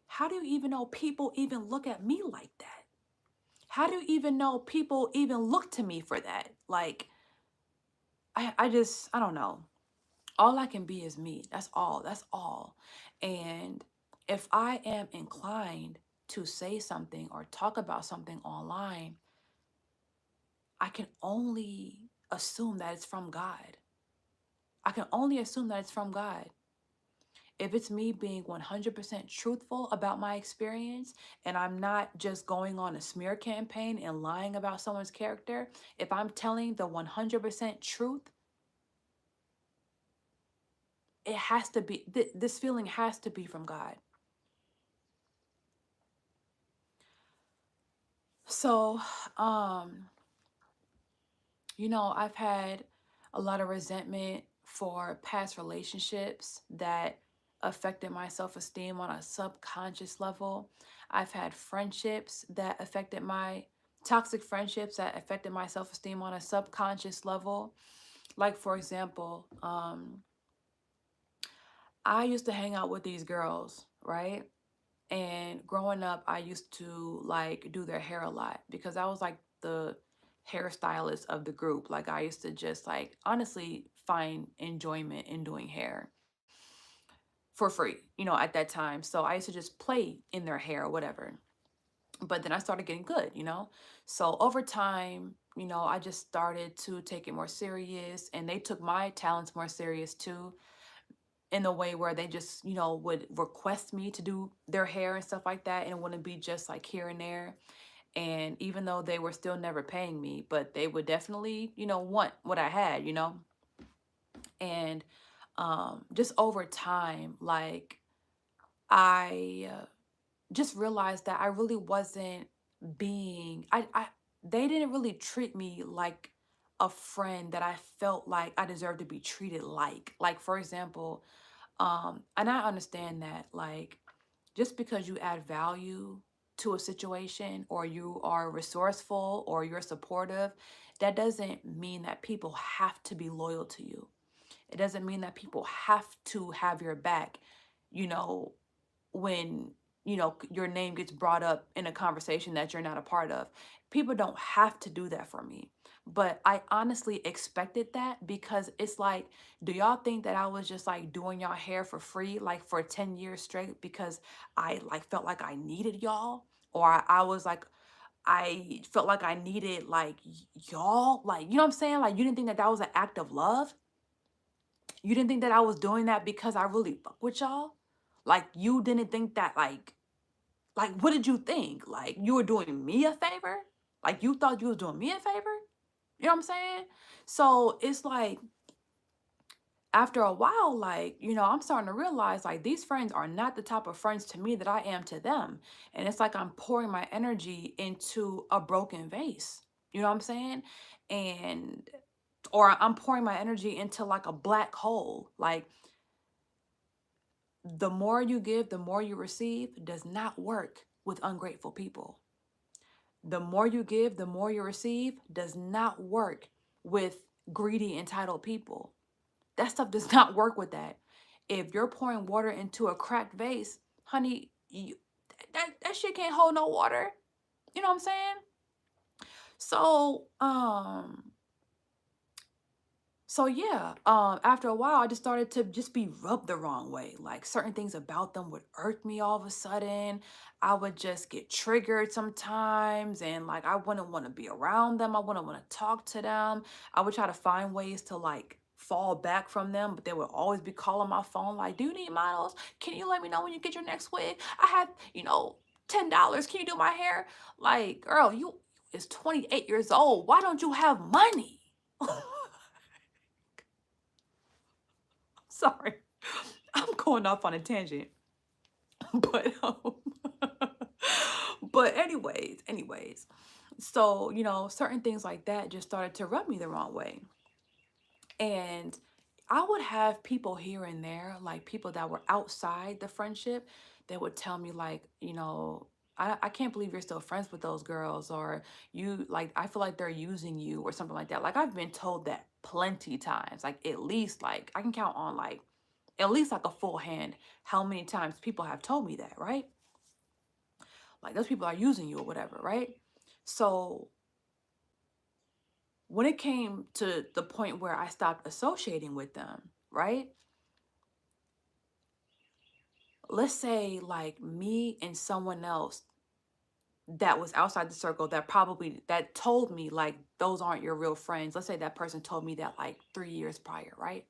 how do you even know people even look at me like that? How do you even know people even look to me for that? Like, I don't know. All I can be is me. That's all. That's all. And if I am inclined to say something or talk about something online, I can only assume that it's from God. I can only assume that it's from God. If it's me being 100% truthful about my experience and I'm not just going on a smear campaign and lying about someone's character, if I'm telling the 100% truth, it has to be, this feeling has to be from God. So, um, you know, I've had a lot of resentment for past relationships that affected my self esteem on a subconscious level. I've had friendships that affected my toxic friendships that affected my self esteem on a subconscious level. Like, for example, I used to hang out with these girls, right? And growing up, I used to like do their hair a lot because I was like the hairstylist of the group. Like I used to just like honestly find enjoyment in doing hair for free, you know, at that time. So I used to just play in their hair or whatever. But then I started getting good, you know? So over time, you know, I just started to take it more serious and they took my talents more serious too in the way where they just, you know, would request me to do their hair and stuff like that. And it wouldn't be just like here and there. And even though they were still never paying me, but they would definitely, you know, want what I had, you know? And just over time, like I just realized that I really wasn't they didn't really treat me like a friend that I felt like I deserved to be treated like. Like, for example, and I understand that, like, just because you add value to a situation or you are resourceful or you're supportive, that doesn't mean that people have to be loyal to you. It doesn't mean that people have to have your back, you know, when, your name gets brought up in a conversation that you're not a part of. People don't have to do that for me. But I honestly expected that, because it's like, do y'all think that I was just like doing y'all hair for free, like for 10 years straight, because I like felt like I needed y'all? Or I was like, I felt like I needed like y'all, like, you know what I'm saying? Like, you didn't think that that was an act of love? You didn't think that I was doing that because I really fuck with y'all? Like, you didn't think that, like, what did you think? Like, you were doing me a favor? Like, you thought you was doing me a favor? You know what I'm saying? So it's like, after a while, like, I'm starting to realize, like, these friends are not the type of friends to me that I am to them. And it's like I'm pouring my energy into a broken vase. You know what I'm saying? And, or I'm pouring my energy into like a black hole. Like, the more you give, the more you receive does not work with ungrateful people. The more you give, the more you receive does not work with greedy, entitled people. That stuff does not work with that. If you're pouring water into a cracked vase, honey, that shit can't hold no water. You know what I'm saying? So, yeah, after a while, I just started to just be rubbed the wrong way. Like, certain things about them would irk me all of a sudden. I would just get triggered sometimes, and like I wouldn't want to be around them. I wouldn't want to talk to them. I would try to find ways to like fall back from them, but they would always be calling my phone like, "Do you need models? Can you let me know when you get your next wig? I have, $10. Can you do my hair?" Like, girl, you is 28 years old. Why don't you have money? Sorry, I'm going off on a tangent, but but anyways, so certain things like that just started to rub me the wrong way, and I would have people here and there, like people that were outside the friendship, that would tell me like, I can't believe you're still friends with those girls, or you like, I feel like they're using you, or something like that. Like, I've been told that plenty times, like at least, like I can count on like at least like a full hand how many times people have told me that, right? Like, those people are using you or whatever, right? So when it came to the point where I stopped associating with them, right? Let's say like me and someone else that was outside the circle, that told me like those aren't your real friends. Let's say that person told me that like 3 years prior, right?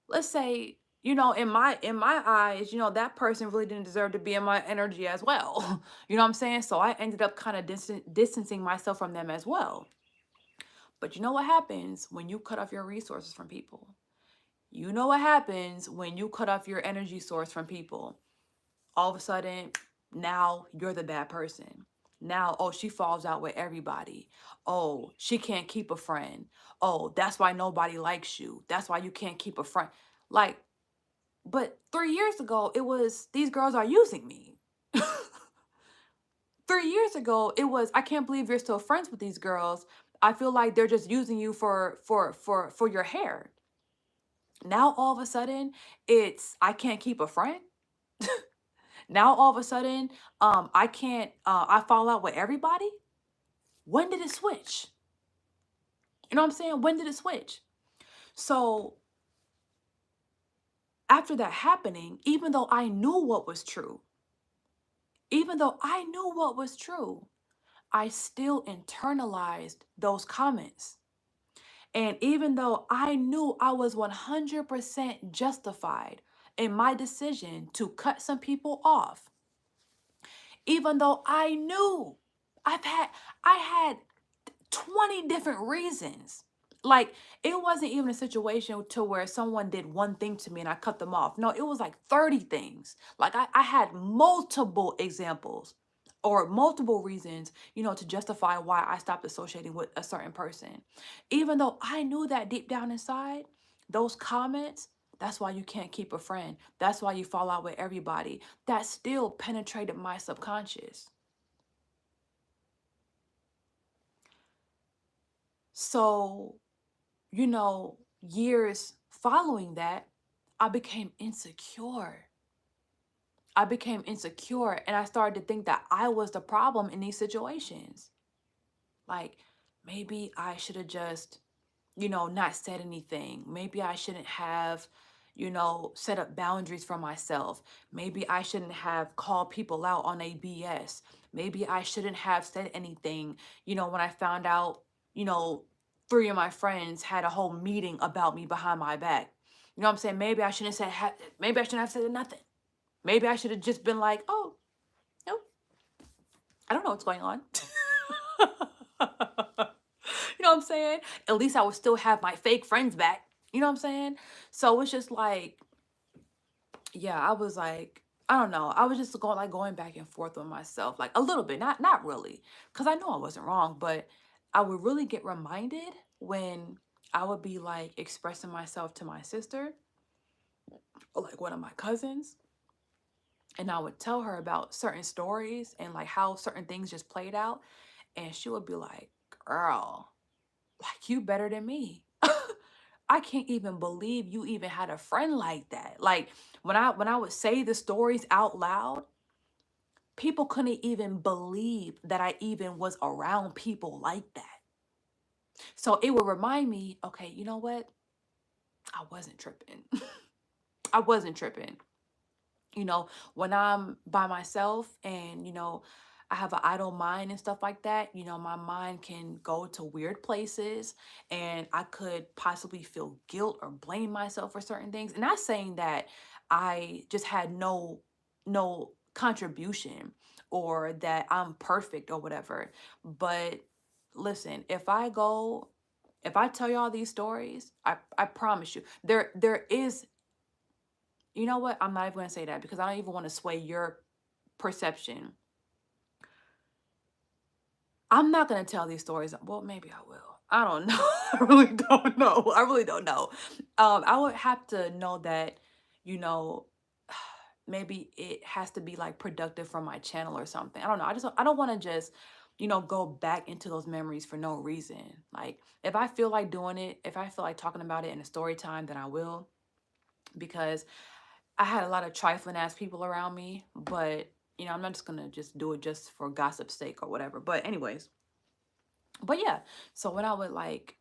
Let's say, in my eyes, that person really didn't deserve to be in my energy as well. You know what I'm saying? So I ended up kind of distancing myself from them as well. But you know what happens when you cut off your resources from people? You know what happens when you cut off your energy source from people? All of a sudden, now you're the bad person. Now, oh, she falls out with everybody. Oh, she can't keep a friend. Oh, that's why nobody likes you. That's why you can't keep a friend. Like, but 3 years ago, it was, these girls are using me. 3 years ago, it was, I can't believe you're still friends with these girls. I feel like they're just using you for your hair. Now all of a sudden, it's, I can't keep a friend. Now all of a sudden, I can't, I fall out with everybody. When did it switch? You know what I'm saying? When did it switch? So after that happening, even though I knew what was true, even though I knew what was true, I still internalized those comments. And even though I knew I was 100% justified in my decision to cut some people off, even though I knew I've had I had 20 different reasons. Like, it wasn't even a situation to where someone did one thing to me and I cut them off. No, it was like 30 things. Like, I had multiple examples or multiple reasons, to justify why I stopped associating with a certain person. Even though I knew that deep down inside, those comments, that's why you can't keep a friend. That's why you fall out with everybody. That still penetrated my subconscious. So, years following that, I became insecure. I became insecure and I started to think that I was the problem in these situations. Like, maybe I should have just, not said anything. Maybe I shouldn't have, set up boundaries for myself. Maybe I shouldn't have called people out on a BS. Maybe I shouldn't have said anything, when I found out, you know, three of my friends had a whole meeting about me behind my back. You know what I'm saying? Maybe I shouldn't have said nothing. Maybe I should have just been like, oh, nope, I don't know what's going on. You know what I'm saying? At least I would still have my fake friends back. You know what I'm saying? So it's just like, yeah, I was like, I don't know. I was just going back and forth with myself, like a little bit, not really, because I know I wasn't wrong, but I would really get reminded when I would be like expressing myself to my sister or like one of my cousins, and I would tell her about certain stories and like how certain things just played out, and she would be like, "Girl, like you better than me." I can't even believe you even had a friend like that. Like when I would say the stories out loud, people couldn't even believe that I even was around people like that. So it would remind me, okay, you know what? I wasn't tripping. I wasn't tripping. When I'm by myself and, I have an idle mind and stuff like that, my mind can go to weird places and I could possibly feel guilt or blame myself for certain things. And not saying that I just had no contribution or that I'm perfect or whatever. But listen, if I tell y'all these stories, I promise you, there is, you know what? I'm not even going to say that because I don't even want to sway your perception. I'm not going to tell these stories. Well, maybe I will. I don't know. I really don't know. I really don't know. I would have to know that, you know, maybe it has to be like productive for my channel or something. I don't know. I don't want to just, go back into those memories for no reason. Like if I feel like doing it, if I feel like talking about it in a story time, then I will, because I had a lot of trifling ass people around me, but I'm not just gonna just do it just for gossip's sake or whatever. But anyways, but yeah, so when I would like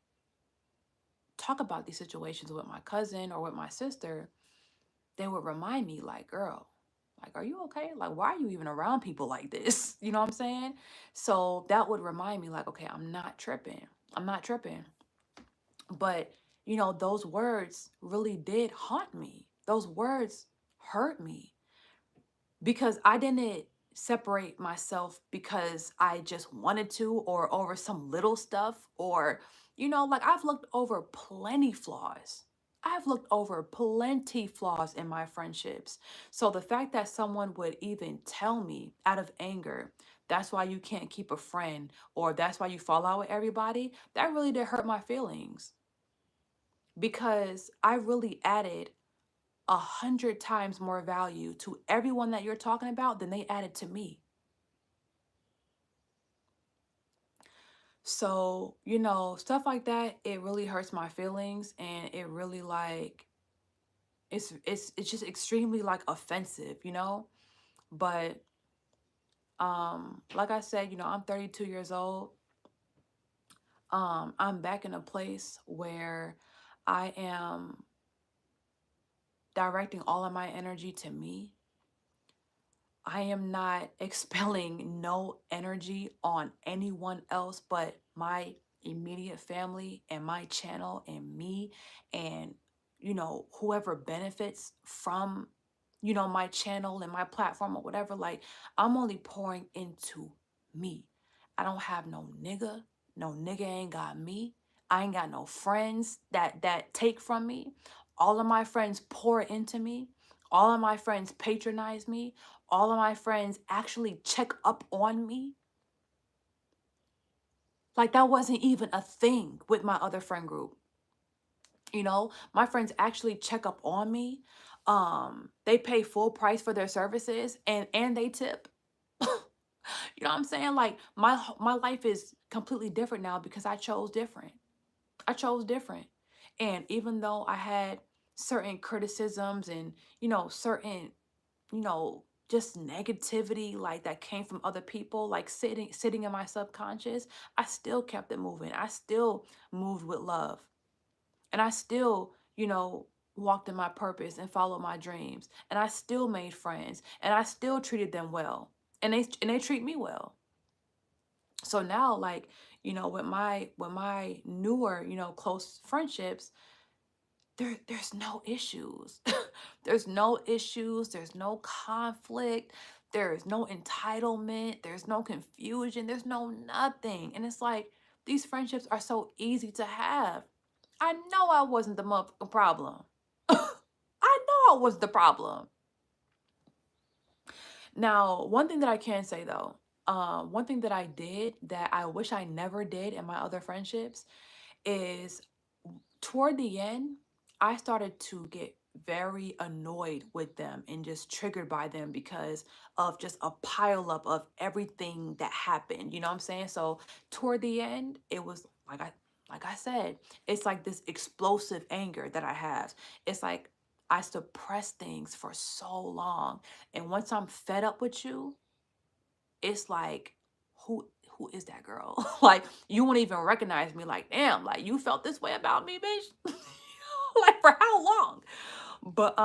talk about these situations with my cousin or with my sister, they would remind me like, girl, like, are you okay? Like, why are you even around people like this? You know what I'm saying? So that would remind me like, okay, I'm not tripping. I'm not tripping. But, those words really did haunt me. Those words hurt me because I didn't separate myself because I just wanted to or over some little stuff or, like I've looked over plenty flaws. I've looked over plenty flaws in my friendships. So the fact that someone would even tell me out of anger, that's why you can't keep a friend or that's why you fall out with everybody, that really did hurt my feelings because I really added 100 times more value to everyone that you're talking about than they added to me. So, stuff like that, it really hurts my feelings and it really like it's just extremely like offensive. But like I said, I'm 32 years old. I'm back in a place where I am directing all of my energy to me. I am not expelling no energy on anyone else but my immediate family and my channel and me and whoever benefits from my channel and my platform or whatever. Like I'm only pouring into me. I don't have no nigga ain't got me. I ain't got no friends that take from me. All of my friends pour into me. All of my friends patronize me. All of my friends actually check up on me. Like that wasn't even a thing with my other friend group. My friends actually check up on me. They pay full price for their services and they tip. You know what I'm saying? Like my life is completely different now because I chose different. I chose different. And even though I had certain criticisms and, certain, you know, just negativity like that came from other people, like sitting in my subconscious, I still kept it moving. I still moved with love. And I still, walked in my purpose and followed my dreams. And I still made friends and I still treated them well. And they treat me well. So now, like, with my newer, close friendships, there's no issues. There's no issues, there's no conflict, there's no entitlement, there's no confusion, there's no nothing. And it's like these friendships are so easy to have. I know I wasn't the motherfucking problem. I know I was the problem. Now, one thing that I can say though, one thing that I did that I wish I never did in my other friendships is toward the end, I started to get very annoyed with them and just triggered by them because of just a pile up of everything that happened. You know what I'm saying? So toward the end, it was like I said, it's like this explosive anger that I have. It's like I suppress things for so long. And once I'm fed up with you, it's like who is that girl? Like you won't even recognize me. Like damn, like you felt this way about me, bitch. Like for how long? But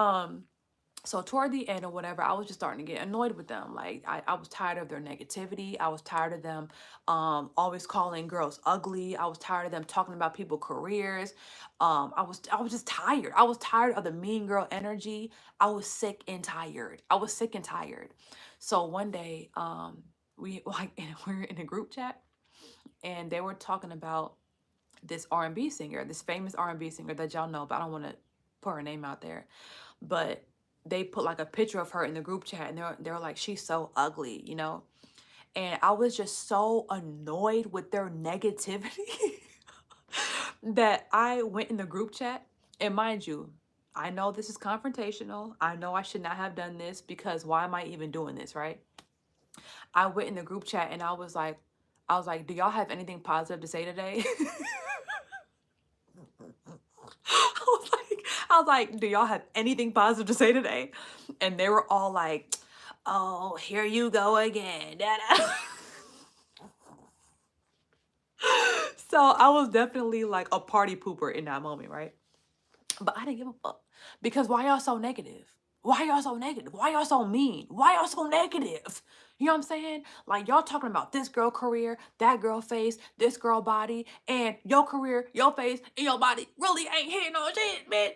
so toward the end or whatever, I was just starting to get annoyed with them. Like I was tired of their negativity. I was tired of them always calling girls ugly. I was tired of them talking about people's careers. I was just tired. I was tired of the mean girl energy. I was sick and tired. I was sick and tired. So one day, we like we were in a group chat and they were talking about this R&B singer, this famous R&B singer that y'all know, but I don't want to put her name out there. But they put like a picture of her in the group chat and they're like she's so ugly, And I was just so annoyed with their negativity that I went in the group chat. And mind you, I know this is confrontational. I know I should not have done this because why am I even doing this, right? I went in the group chat and I was like, do y'all have anything positive to say today? I was like, do y'all have anything positive to say today? And they were all like, oh, here you go again. So I was definitely like a party pooper in that moment, right? But I didn't give a fuck. Because why y'all so negative? Why y'all so negative? Why y'all so mean? Why y'all so negative? You know what I'm saying? Like y'all talking about this girl career, that girl face, this girl body, and your career, your face, and your body really ain't hitting on shit, man.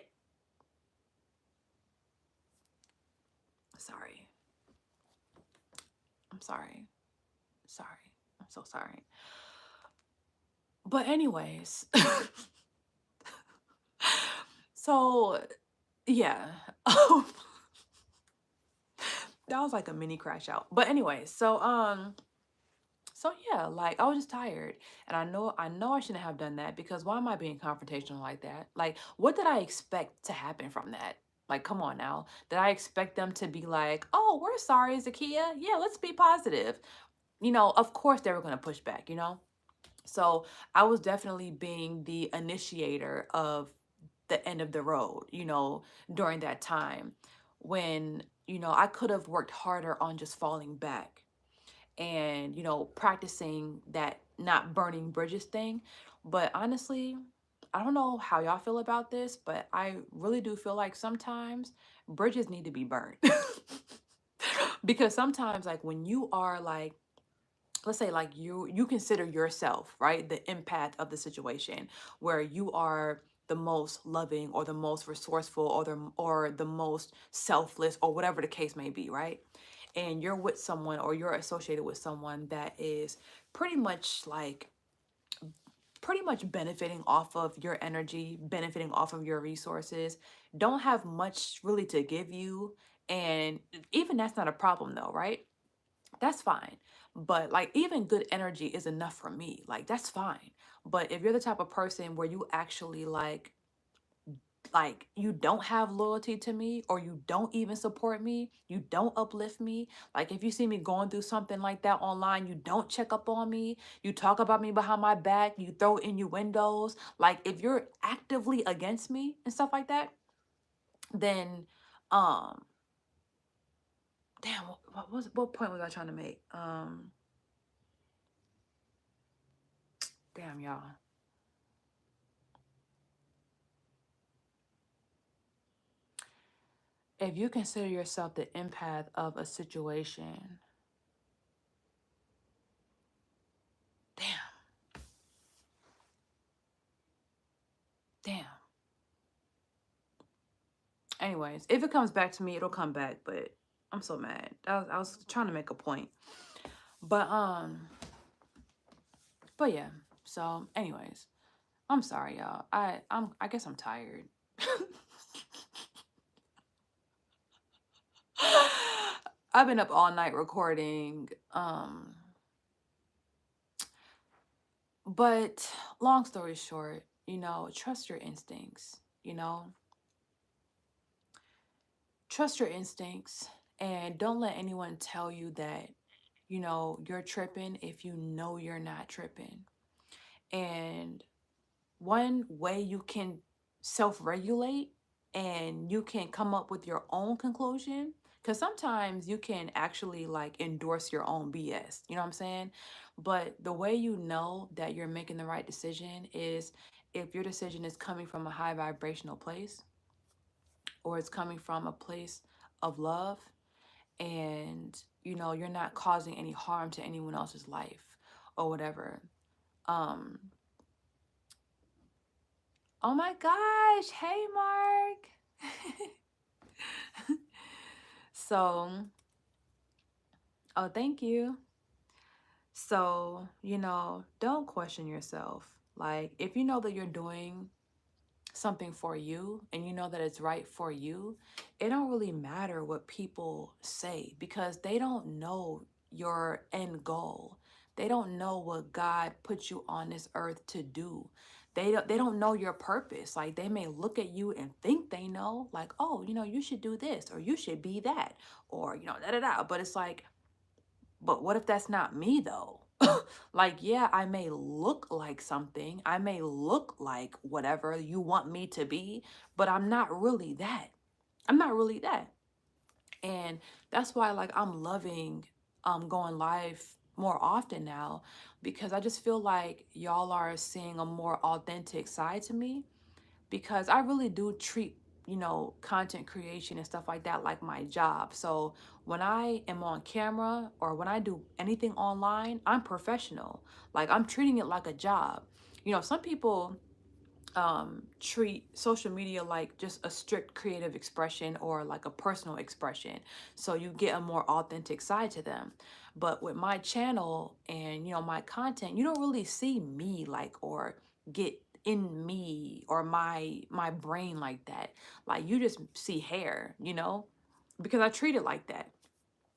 Sorry. I'm sorry. Sorry. I'm so sorry. But anyways, so yeah. That was like a mini crash out. But anyways, so yeah, like I was just tired. And I know I shouldn't have done that because why am I being confrontational like that? Like what did I expect to happen from that? Like come on now. Did I expect them to be like, "Oh, we're sorry, Zakia. Yeah, let's be positive." Of course they were going to push back. So I was definitely being the initiator of the end of the road, during that time when, I could have worked harder on just falling back and, practicing that not burning bridges thing. But honestly, I don't know how y'all feel about this, but I really do feel like sometimes bridges need to be burned. Because sometimes, like, when you are like, let's say like you consider yourself, right, the empath of the situation, where you are the most loving or the most resourceful or the most selfless or whatever the case may be, right? And you're with someone or you're associated with someone that is pretty much like pretty much benefiting off of your energy, benefiting off of your resources, don't have much really to give you. And even that's not a problem though, right? That's fine. But like even good energy is enough for me. Like that's fine. But if you're the type of person where you actually like you don't have loyalty to me, or you don't even support me, you don't uplift me. Like if you see me going through something like that online, you don't check up on me, you talk about me behind my back, you throw innuendos, like if you're actively against me and stuff like that, then um damn, what point was I trying to make? Damn, y'all. If you consider yourself the empath of a situation, damn, damn. Anyways, if it comes back to me, it'll come back, but I'm so mad. I was trying to make a point. But yeah. So anyways, I'm sorry y'all. I guess I'm tired. I've been up all night recording. But long story short, trust your instincts, trust your instincts, and don't let anyone tell you that, you're tripping if you know you're not tripping. And one way you can self-regulate and you can come up with your own conclusion, because sometimes you can actually like endorse your own BS, you know what I'm saying? But the way you know that you're making the right decision is if your decision is coming from a high vibrational place, or it's coming from a place of love, and you're not causing any harm to anyone else's life or whatever. um Oh my gosh. Hey, Mark. So, oh, thank you. So, don't question yourself. Like, if you know that you're doing something for you and you know that it's right for you, it don't really matter what people say, because they don't know your end goal. They don't know what God put you on this earth to do. They don't know your purpose. Like they may look at you and think they know, like, oh, you should do this, or you should be that, or da da da. But it's like, but what if that's not me though? Like, yeah, I may look like something. I may look like whatever you want me to be, but I'm not really that. I'm not really that. And that's why like I'm loving going live more often now, because I just feel like y'all are seeing a more authentic side to me, because I really do treat, content creation and stuff like that like my job. So when I am on camera or when I do anything online, I'm professional. Like I'm treating it like a job. Some people treat social media like just a strict creative expression or like a personal expression, so you get a more authentic side to them. But with my channel and my content, you don't really see me, like, or get in me or my brain like that. Like you just see hair, because I treat it like that.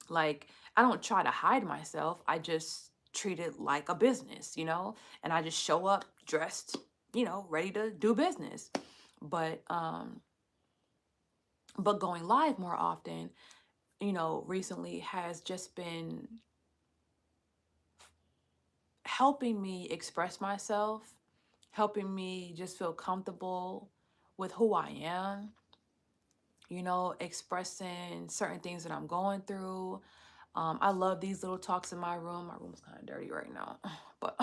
Like I don't try to hide myself, I just treat it like a business, and I just show up dressed, ready to do business. But going live more often, recently has just been helping me express myself, helping me just feel comfortable with who I am, expressing certain things that I'm going through. I love these little talks in my room. My room's kind of dirty right now, but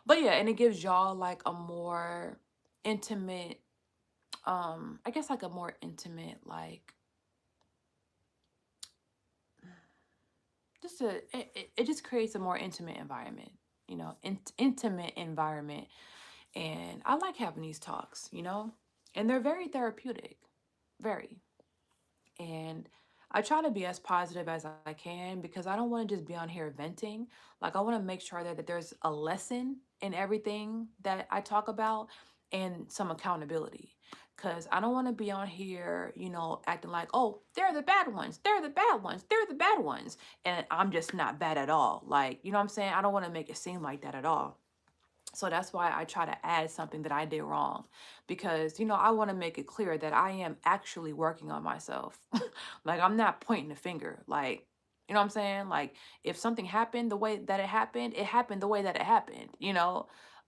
but yeah, and it gives y'all like a more intimate, I guess like a more intimate, like just it just creates a more intimate environment, intimate environment. And I like having these talks, and they're very therapeutic, very. And I try to be as positive as I can, because I don't want to just be on here venting. Like I want to make sure that there's a lesson in everything that I talk about, and some accountability. Cause I don't want to be on here, acting like, oh, they're the bad ones, they're the bad ones, they're the bad ones. And I'm just not bad at all. Like, you know what I'm saying? I don't want to make it seem like that at all. So that's why I try to add something that I did wrong, because, I want to make it clear that I am actually working on myself. Like, I'm not pointing the finger. Like, you know what I'm saying? Like, if something happened the way that it happened the way that it happened.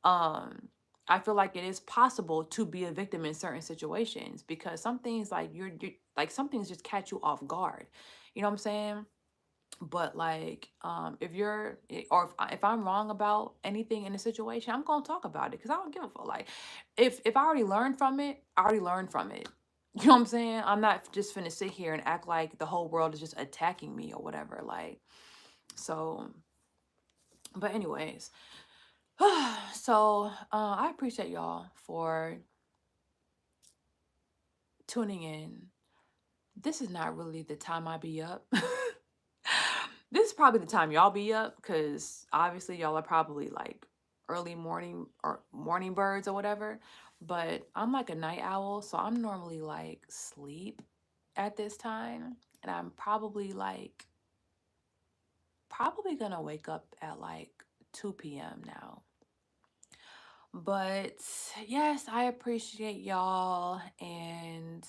Um, I feel like it is possible to be a victim in certain situations, because some things, like, you're like, some things just catch you off guard. You know what I'm saying? But, like, if if I'm wrong about anything in a situation, I'm gonna talk about it, because I don't give a fuck. Like, if I already learned from it, I already learned from it. You know what I'm saying? I'm not just finna sit here and act like the whole world is just attacking me or whatever. Like, so, but anyways, so I appreciate y'all for tuning in. This is not really the time I be up. This is probably the time y'all be up, because obviously y'all are probably like early morning or morning birds or whatever. But I'm like a night owl, so I'm normally like sleep at this time. And I'm probably gonna wake up at like 2 p.m. now. But yes, I appreciate y'all. And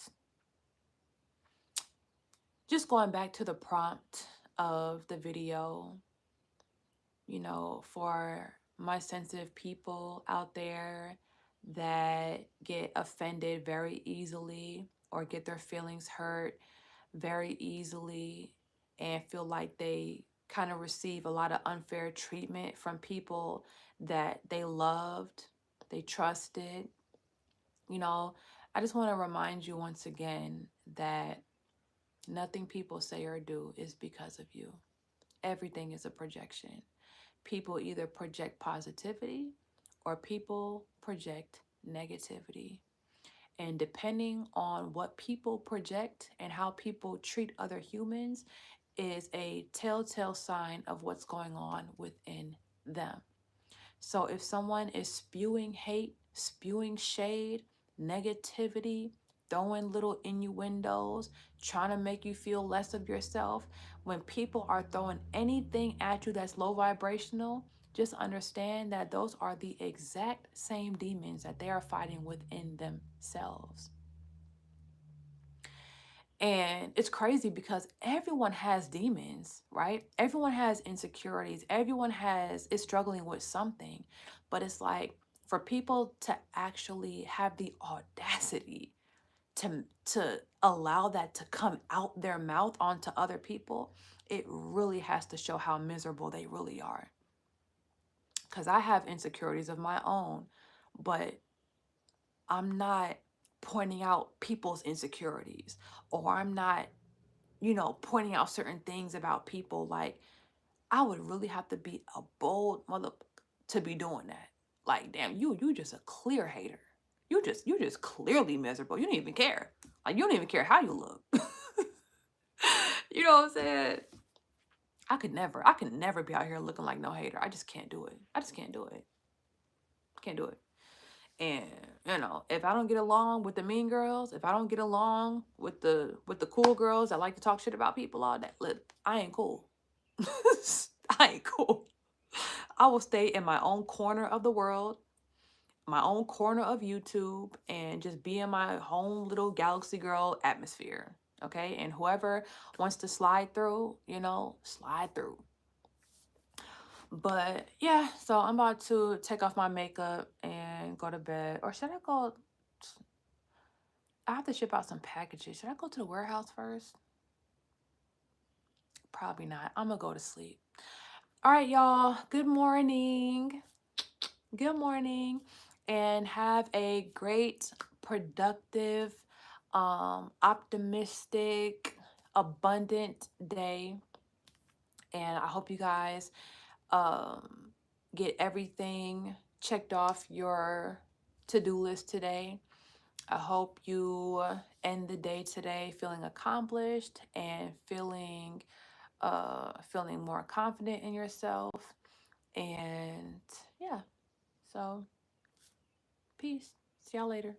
just going back to the prompt of the video, for my sensitive people out there that get offended very easily or get their feelings hurt very easily and feel like they kind of receive a lot of unfair treatment from people that they loved, they trusted, you know, I just want to remind you once again that nothing people say or do is because of you. Everything is a projection. People either project positivity or people project negativity. And depending on what people project and how people treat other humans is a telltale sign of what's going on within them. So if someone is spewing hate, spewing shade, negativity, throwing little innuendos, trying to make you feel less of yourself, when people are throwing anything at you that's low vibrational, just understand that those are the exact same demons that they are fighting within themselves. And it's crazy because everyone has demons, right? Everyone has insecurities. Everyone is struggling with something. But it's like, for people to actually have the audacity to allow that to come out their mouth onto other people, it really has to show how miserable they really are. Because I have insecurities of my own, but I'm not pointing out people's insecurities, or I'm not pointing out certain things about people. Like, I would really have to be a bold mother to be doing that. Like, damn, you just a clear hater. You just clearly miserable. You don't even care. Like, you don't even care how you look. You know what I'm saying? I could never be out here looking like no hater. I just can't do it. I just can't do it. Can't do it. And if I don't get along with the mean girls, if I don't get along with the cool girls that like to talk shit about people all day, look, I ain't cool. I ain't cool. I will stay in my own corner of the world, my own corner of YouTube, and just be in my home little galaxy girl atmosphere. Okay. And whoever wants to slide through, slide through. But yeah, so I'm about to take off my makeup and go to bed. Or should I go? I have to ship out some packages. Should I go to the warehouse first? Probably not. I'm going to go to sleep. All right, y'all. Good morning. Good morning. And have a great, productive, optimistic, abundant day. And I hope you guys um, get everything checked off your to-do list today. I hope you end the day today feeling accomplished and feeling more confident in yourself. And yeah, so peace. See y'all later.